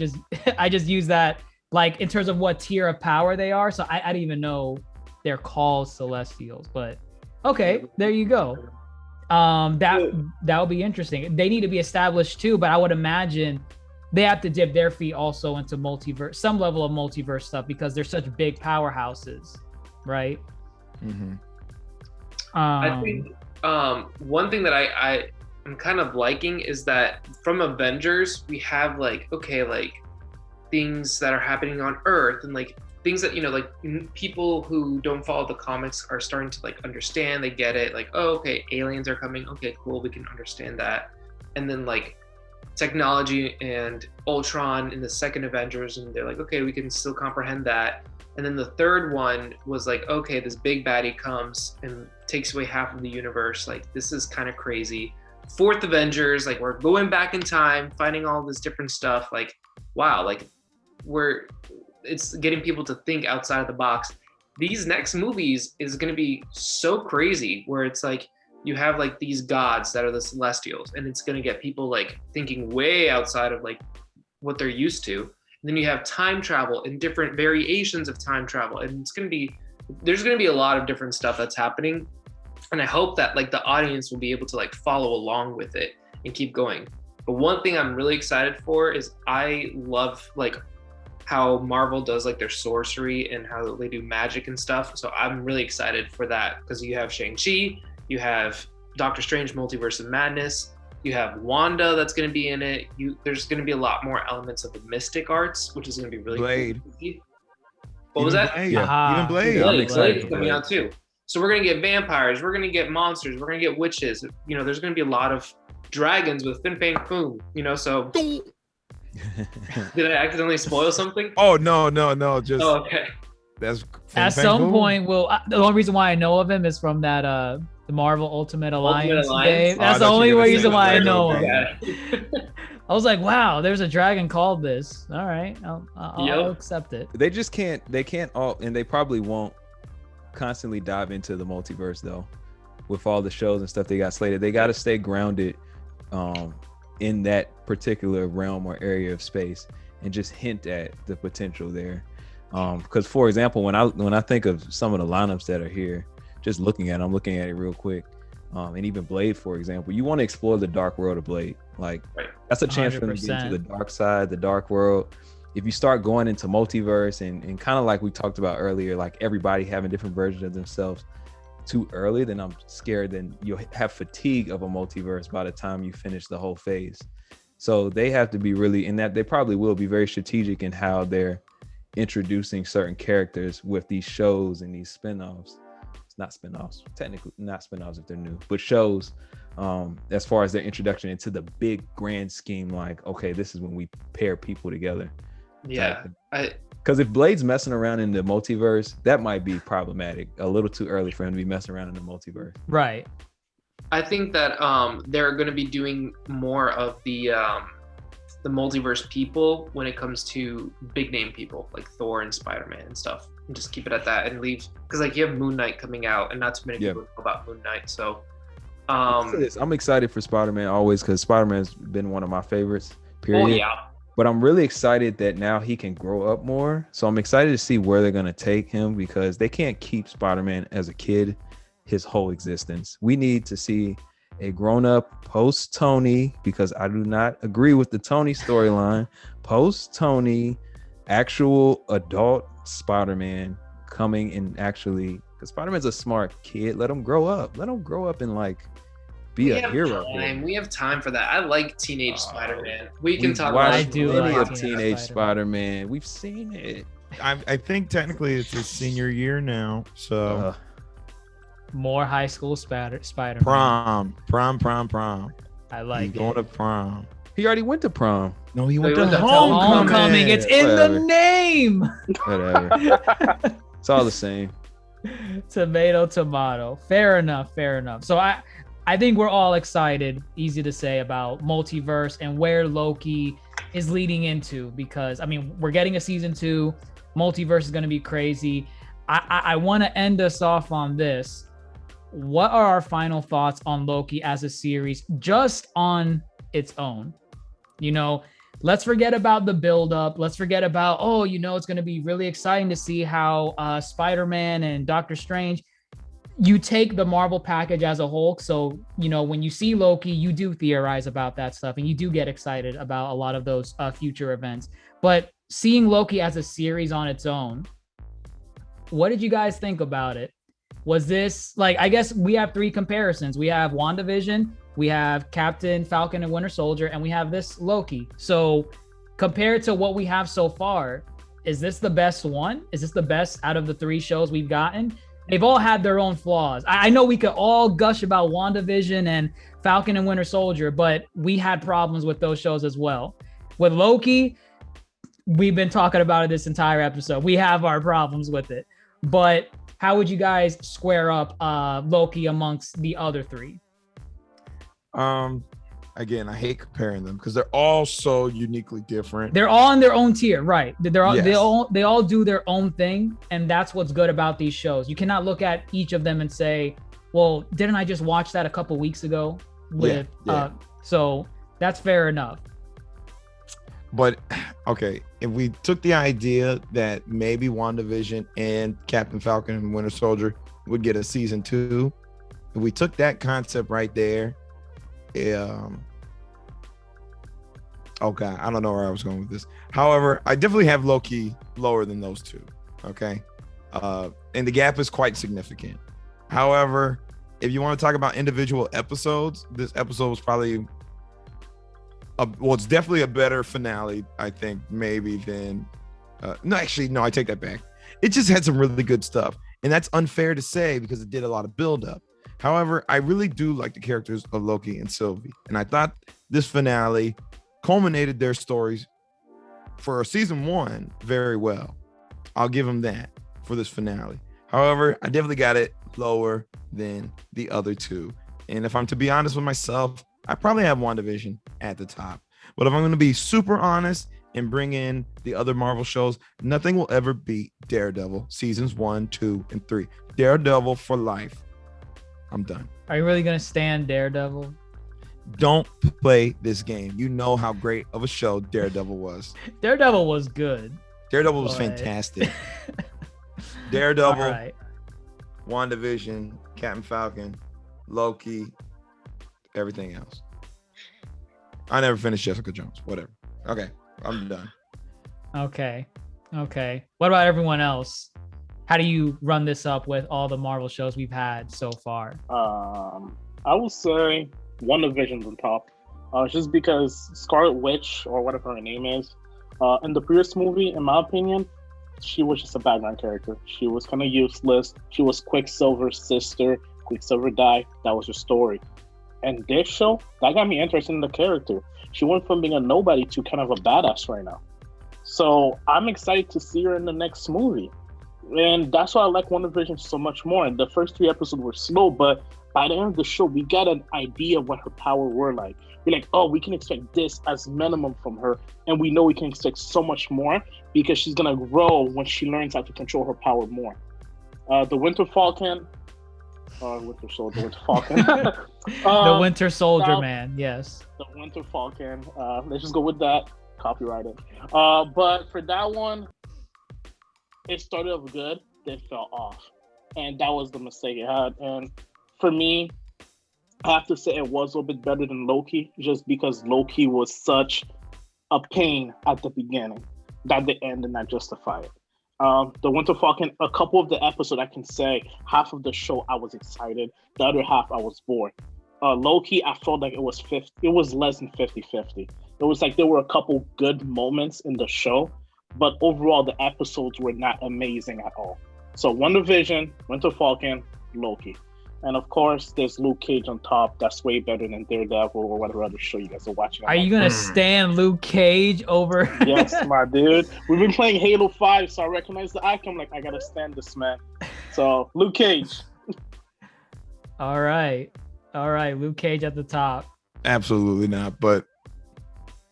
just use that like in terms of what tier of power they are. So I didn't even know they're called Celestials. But okay, there you go. That would be interesting. They need to be established too, but I would imagine they have to dip their feet also into multiverse, some level of multiverse stuff, because they're such big powerhouses, right? Mm-hmm. I think one thing that I'm kind of liking is that from Avengers we have like things that are happening on Earth, and like things that like people who don't follow the comics are starting to like understand. They get it, like, oh, okay, aliens are coming, okay, cool, we can understand that. And then like technology and Ultron in the second Avengers, and they're like, okay, we can still comprehend that. And then the third one was like, okay, this big baddie comes and takes away half of the universe, like this is kind of crazy. Fourth Avengers, like we're going back in time, finding all this different stuff, like wow, like it's getting people to think outside of the box. These next movies is going to be so crazy, where it's like you have like these gods that are the Celestials, and it's going to get people like thinking way outside of like what they're used to. And then you have time travel and different variations of time travel, and there's going to be a lot of different stuff that's happening. And I hope that like the audience will be able to like follow along with it and keep going. But one thing I'm really excited for is I love like how Marvel does like their sorcery and how they do magic and stuff. So I'm really excited for that, because you have Shang-Chi, you have Doctor Strange Multiverse of Madness, you have Wanda that's going to be in it. There's going to be a lot more elements of the mystic arts, which is going to be really Blade. cool. What was that? Blade. Even Blade. I'm excited Blade's for coming Blade. out too. So we're going to get vampires, we're going to get monsters, we're going to get witches. There's going to be a lot of dragons with fin fang foom, so did I accidentally spoil something? Oh no, just Okay. that's At some point, the only reason why I know of him is from that the Marvel Ultimate Alliance game. That's the only reason why I know him. I was like, wow, there's a dragon called this. All right, I'll accept it. They just can't. They can't all, and they probably won't constantly dive into the multiverse though. With all the shows and stuff they got slated, they got to stay grounded in that particular realm or area of space and just hint at the potential there. Because for example, when I think of some of the lineups that are here, just looking at it, I'm looking at it real quick. And even Blade, for example, you want to explore the dark world of Blade. Like that's a chance for them to get into the dark side, the dark world. If you start going into multiverse and kind of like we talked about earlier, like everybody having different versions of themselves too early, then I'm scared then you'll have fatigue of a multiverse by the time you finish the whole phase. So they have to be really, in that they probably will be very strategic in how they're introducing certain characters with these shows and these spinoffs. It's not spinoffs, technically not spinoffs if they're new, but shows as far as their introduction into the big grand scheme, like, okay, this is when we pair people together. Yeah. Because if Blade's messing around in the multiverse, that might be problematic. A little too early for him to be messing around in the multiverse. Right. I think that they're going to be doing more of the multiverse people when it comes to big name people like Thor and Spider-Man and stuff. And just keep it at that and leave, because like you have Moon Knight coming out, and not too many people know about Moon Knight. So I'm excited for Spider-Man always, because Spider-Man's been one of my favorites. Period. Oh yeah. But I'm really excited that now he can grow up more. So I'm excited to see where they're going to take him, because they can't keep Spider-Man as a kid his whole existence. We need to see a grown-up post-Tony, because I do not agree with the Tony storyline. Post-Tony, actual adult Spider-Man coming and actually, because Spider-Man's a smart kid. Let him grow up. Let him grow up and like be a hero. We have time for that. I like teenage Spider-Man. We can talk about plenty of teenage Spider-Man. We've seen it. I think technically it's his senior year now, so more high school Spider-Man. Prom. I like He's going to prom. He already went to prom. No, he went to homecoming. homecoming. It's in the name. Whatever. It's all the same. Tomato. Fair enough. So I think we're all excited, easy to say, about multiverse and where Loki is leading into, because I mean, we're getting a season 2. Multiverse is going to be crazy. I want to end us off on this. What are our final thoughts on Loki as a series, just on its own? Let's forget about the buildup. Let's forget about, it's going to be really exciting to see how Spider-Man and Doctor Strange. you take the Marvel package as a whole. So, you know, when you see Loki, you do theorize about that stuff and you do get excited about a lot of those future events. But seeing Loki as a series on its own, what did you guys think about it? Was this like, I guess we have 3 comparisons. We have WandaVision, we have Captain Falcon and Winter Soldier, and we have this Loki. So compared to what we have so far, is this the best one? Is this the best out of the 3 shows we've gotten? They've all had their own flaws. I know we could all gush about WandaVision and Falcon and Winter Soldier, but we had problems with those shows as well. With Loki, we've been talking about it this entire episode. We have our problems with it. But how would you guys square up Loki amongst the other 3? Again, I hate comparing them because they're all so uniquely different. They're all in their own tier, right? They're all, Yes. they all do their own thing, and that's what's good about these shows. You cannot look at each of them and say, "Well, didn't I just watch that a couple weeks ago?" With so that's fair enough. But okay, if we took the idea that maybe WandaVision and Captain Falcon and Winter Soldier would get a season 2, if we took that concept right there, okay, I don't know where I was going with this. However, I definitely have Loki lower than those 2. Okay, and the gap is quite significant. However, if you want to talk about individual episodes, this episode was probably it's definitely a better finale, I think, maybe than no, I take that back. It just had some really good stuff, and that's unfair to say because it did a lot of build up. However, I really do like the characters of Loki and Sylvie, and I thought this finale culminated their stories for season 1 very well. I'll give them that for this finale. However, I definitely got it lower than the other 2. And if I'm to be honest with myself, I probably have WandaVision at the top. But if I'm going to be super honest and bring in the other Marvel shows, nothing will ever beat Daredevil seasons 1, 2, and 3. Daredevil for life. I'm done. Are you really gonna stand Daredevil? Don't play this game. You know how great of a show Daredevil was. Daredevil was good. Daredevil was fantastic. Daredevil, All right. WandaVision, Captain Falcon, Loki, everything else. I never finished Jessica Jones. Whatever. Okay, I'm done. Okay. What about everyone else? How do you run this up with all the Marvel shows we've had so far? I will say WandaVision's on top. Just because Scarlet Witch, or whatever her name is, in the previous movie, in my opinion, she was just a background character. She was kind of useless. She was Quicksilver's sister. Quicksilver died. That was her story. And this show, that got me interested in the character. She went from being a nobody to kind of a badass right now. So I'm excited to see her in the next movie. And that's why I like WandaVision so much more. And the first 3 episodes were slow, but by the end of the show, we got an idea of what her power were like. We're like, oh, we can expect this as minimum from her. And we know we can expect so much more because she's going to grow when she learns how to control her power more. The Winter Falcon, Winter Soldier, Winter Falcon. The Winter Soldier, man, yes. The Winter Falcon. Let's just go with that. Copyrighted. But for that one, it started off good, then fell off. And that was the mistake it had. And for me, I have to say it was a little bit better than Loki, just because Loki was such a pain at the beginning that the end did not justify it. The Winter Falcon, a couple of the episodes, I can say half of the show I was excited, the other half I was bored. Loki, I felt like it was less than 50-50. It was like there were a couple good moments in the show, but overall the episodes were not amazing at all. So WandaVision, Winter Falcon, Loki. And of course, there's Luke Cage on top. That's way better than Daredevil or whatever other show you guys are watching. Are you going to stand Luke Cage over? Yes, my dude. We've been playing Halo 5, so I recognize the icon. Like, I got to stand this man. So, Luke Cage. All right. Luke Cage at the top. Absolutely not, but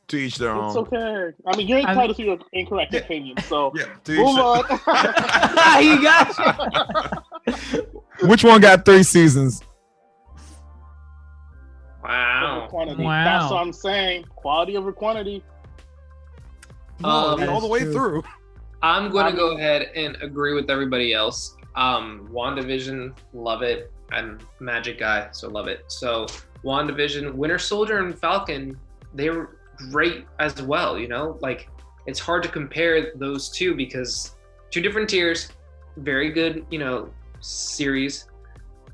to each their own. It's okay. I mean, you're entitled to your incorrect opinion, so to move on. He got you. Which one got 3 seasons? Wow. Wow. That's what I'm saying. Quality over quantity. All the way true. through. I'm going to go ahead and agree with everybody else. WandaVision, love it. I'm a magic guy, so love it. So WandaVision, Winter Soldier, and Falcon, they were great as well. You know, like it's hard to compare those two because two different tiers, very good, you know, series.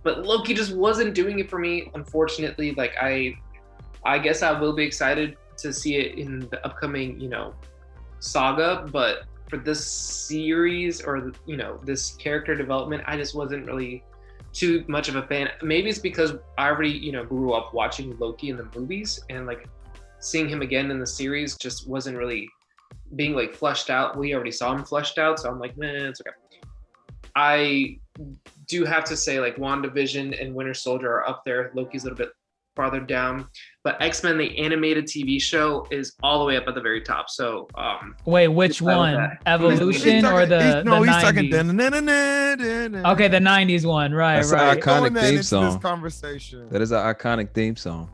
But Loki just wasn't doing it for me, unfortunately. Like I guess I will be excited to see it in the upcoming, you know, saga, but for this series or, you know, this character development, I just wasn't really too much of a fan. Maybe it's because I already, you know, grew up watching Loki in the movies, and like seeing him again in the series just wasn't really being like fleshed out. We already saw him fleshed out, so I'm like, man, it's okay. I do have to say, like, WandaVision and Winter Soldier are up there. Loki's a little bit farther down, but X-Men, the animated TV show, is all the way up at the very top. So wait, which one? Evolution or the no, he's 90s? talking Okay, the 90s one, right? That's right. an iconic theme This song. conversation. That is an iconic theme song.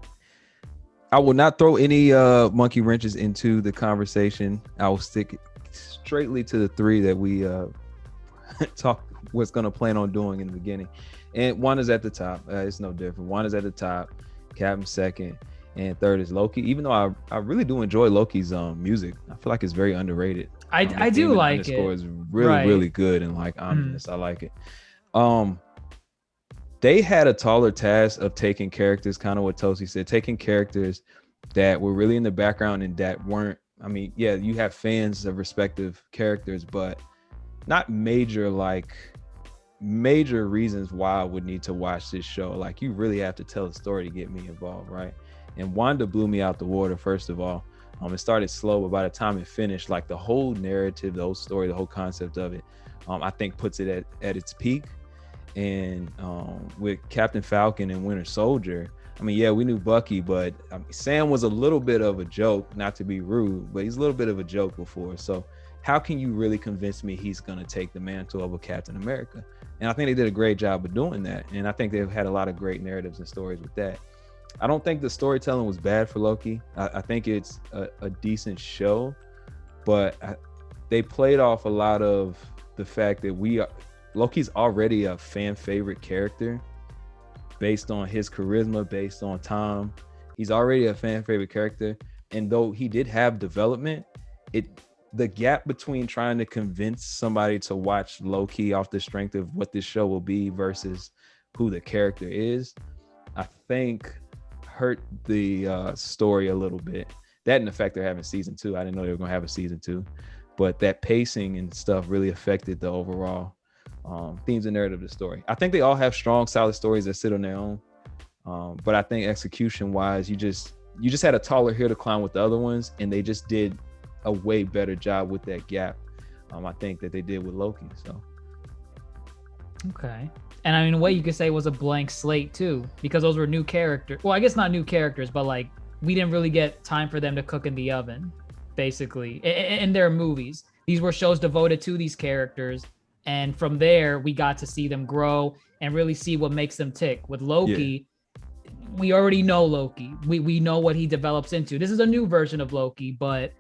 I will not throw any monkey wrenches into the conversation. I will stick straightly to the three that we was going to plan on doing in the beginning. And one is at the top. It's no different. One is at the top, Captain second, and third is Loki. Even though I really do enjoy Loki's music, I feel like it's very underrated. I do like it. Score is really really good and like ominous. I like it. They had a taller task of taking characters, kind of what Tosi said, taking characters that were really in the background and that weren't. I mean, yeah, you have fans of respective characters, but not major reasons why I would need to watch this show. Like, you really have to tell a story to get me involved, right? And Wanda blew me out the water. First of all, it started slow, but by the time it finished, like the whole narrative, the whole story, the whole concept of it, I think puts it at its peak. And with Captain Falcon and Winter Soldier, I mean, yeah, we knew Bucky, but Sam was a little bit of a joke, not to be rude, but he's a little bit of a joke before. So how can you really convince me he's going to take the mantle of a Captain America? And I think they did a great job of doing that. And I think they've had a lot of great narratives and stories with that. I don't think the storytelling was bad for Loki. I think it's a decent show, but they played off a lot of the fact that Loki's already a fan favorite character based on his charisma, based on time. He's already a fan favorite character. And though he did have development, the gap between trying to convince somebody to watch Loki off the strength of what this show will be versus who the character is, I think hurt the story a little bit. That and the fact they're having season 2. I didn't know they were going to have a season 2, but that pacing and stuff really affected the overall themes and narrative of the story. I think they all have strong, solid stories that sit on their own. But I think execution wise, you just had a taller hill to climb with the other ones, and they just did a way better job with that gap. I think that they did with Loki. So okay. And I mean, in a way you could say it was a blank slate too, because those were new characters. Well, I guess not new characters, but like we didn't really get time for them to cook in the oven, basically, in their movies. These were shows devoted to these characters. And from there, we got to see them grow and really see what makes them tick. With Loki, we already know Loki. We know what he develops into. This is a new version of Loki, but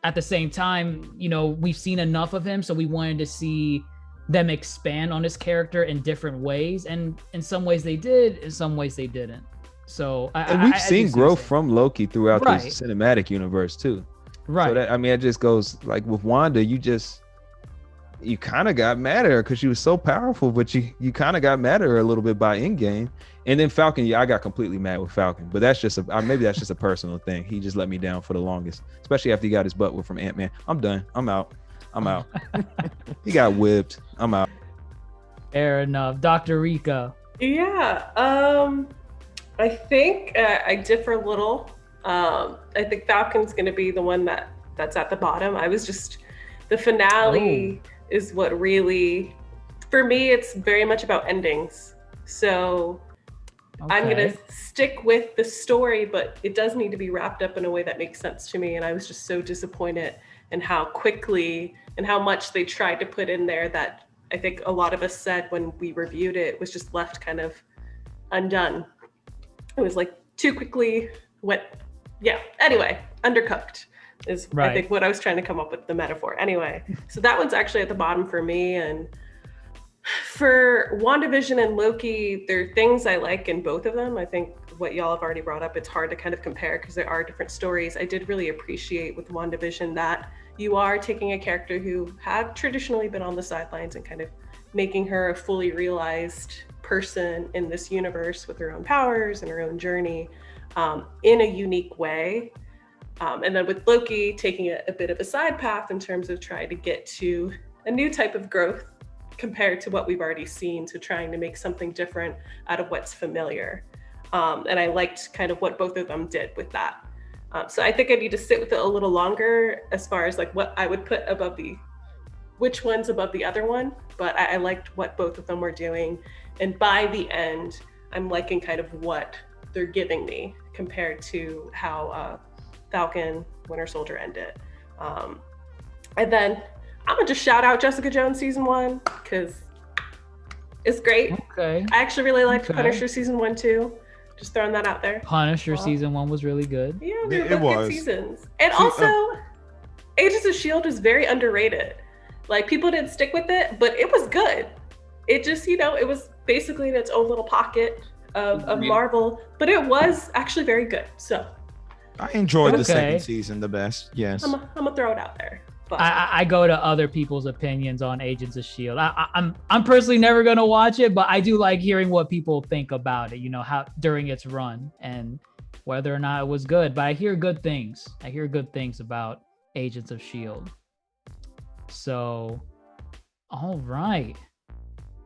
at the same time, you know, we've seen enough of him, so we wanted to see them expand on his character in different ways. And in some ways they did, in some ways they didn't. So we've seen growth from Loki throughout the Right. cinematic universe too. Right. So that, I mean, it just goes like with Wanda, you kind of got mad at her because she was so powerful, but you kind of got mad at her a little bit by Endgame. And then Falcon, I got completely mad with Falcon, but that's just maybe that's just a personal thing. He just let me down for the longest, especially after he got his butt whipped from Ant-Man. I'm done. I'm out. He got whipped. I'm out. Fair enough. DoctaReeka. Yeah, I think I differ a little. I think Falcon's going to be the one that's at the bottom. The finale is what really, for me, it's very much about endings. So I'm going to stick with the story, but it does need to be wrapped up in a way that makes sense to me. And I was just so disappointed in how quickly and how much they tried to put in there that I think a lot of us said when we reviewed it was just left kind of undone. It was like too quickly anyway, undercooked is Right. I think what I was trying to come up with the metaphor. Anyway, so that one's actually at the bottom for me. And For WandaVision and Loki, there are things I like in both of them. I think what y'all have already brought up, it's hard to kind of compare because there are different stories. I did really appreciate with WandaVision that you are taking a character who had traditionally been on the sidelines and kind of making her a fully realized person in this universe with her own powers and her own journey in a unique way. And then with Loki, taking a bit of a side path in terms of trying to get to a new type of growth compared to what we've already seen. So trying to make something different out of what's familiar. And I liked kind of what both of them did with that. So I think I need to sit with it a little longer as far as like what I would put above which one's above the other one. But I liked what both of them were doing. And by the end, I'm liking kind of what they're giving me compared to how Falcon Winter Soldier ended. And then I'm gonna just shout out Jessica Jones season 1 because it's great. Okay. I actually really liked Punisher season 1 too. Just throwing that out there. Punisher season 1 was really good. Yeah, it was good seasons. And also, Agents of S.H.I.E.L.D. is very underrated. Like people didn't stick with it, but it was good. It just, it was basically in its own little pocket of Marvel, but it was actually very good. So I enjoyed the second season the best. Yes. I'm gonna throw it out there. I go to other people's opinions on Agents of S.H.I.E.L.D. I'm personally never gonna watch it, but I do like hearing what people think about it, how during its run and whether or not it was good. But I hear good things. I hear good things about Agents of S.H.I.E.L.D. So, all right.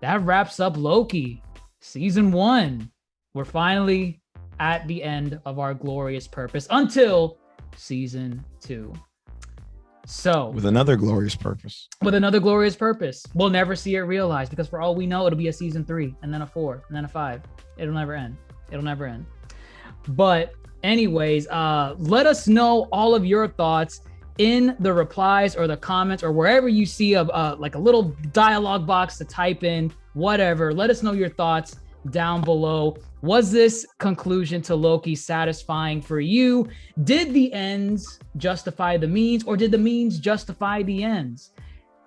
That wraps up Loki season 1. We're finally at the end of our glorious purpose until season 2. So with another glorious purpose. We'll never see it realized because for all we know, it'll be a season 3 and then a 4 and then a 5. It'll never end. But anyways, let us know all of your thoughts in the replies or the comments or wherever you see like a little dialogue box to type in, whatever. Let us know your thoughts down below. Was this conclusion to Loki satisfying for you? Did the ends justify the means, or did the means justify the ends?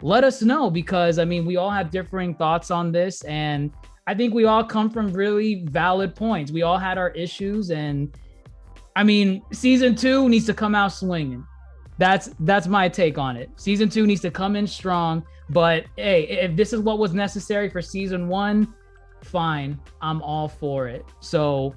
Let us know, because we all have differing thoughts on this, and I think we all come from really valid points. We all had our issues, and season 2 needs to come out swinging. That's my take on it. Season 2 needs to come in strong, but hey, if this is what was necessary for season 1, fine, I'm all for it. So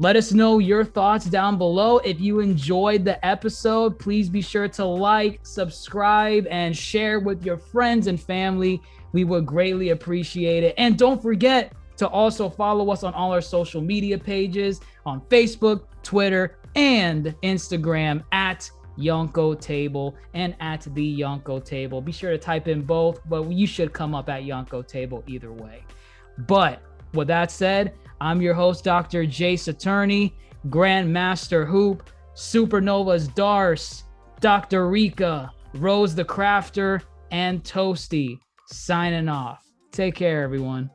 let us know your thoughts down below. If you enjoyed the episode, please be sure to like, subscribe, and share with your friends and family. We would greatly appreciate it. And don't forget to also follow us on all our social media pages on Facebook, Twitter, and Instagram at YonkoTable and at the YonkoTable. Be sure to type in both, but you should come up at YonkoTable either way. But with that said, I'm your host, DrJaceAttorney, GrandMasterHoop, Supernovas Darce, DoctaReeka, Rose the Crafter, and Toasty signing off. Take care, everyone.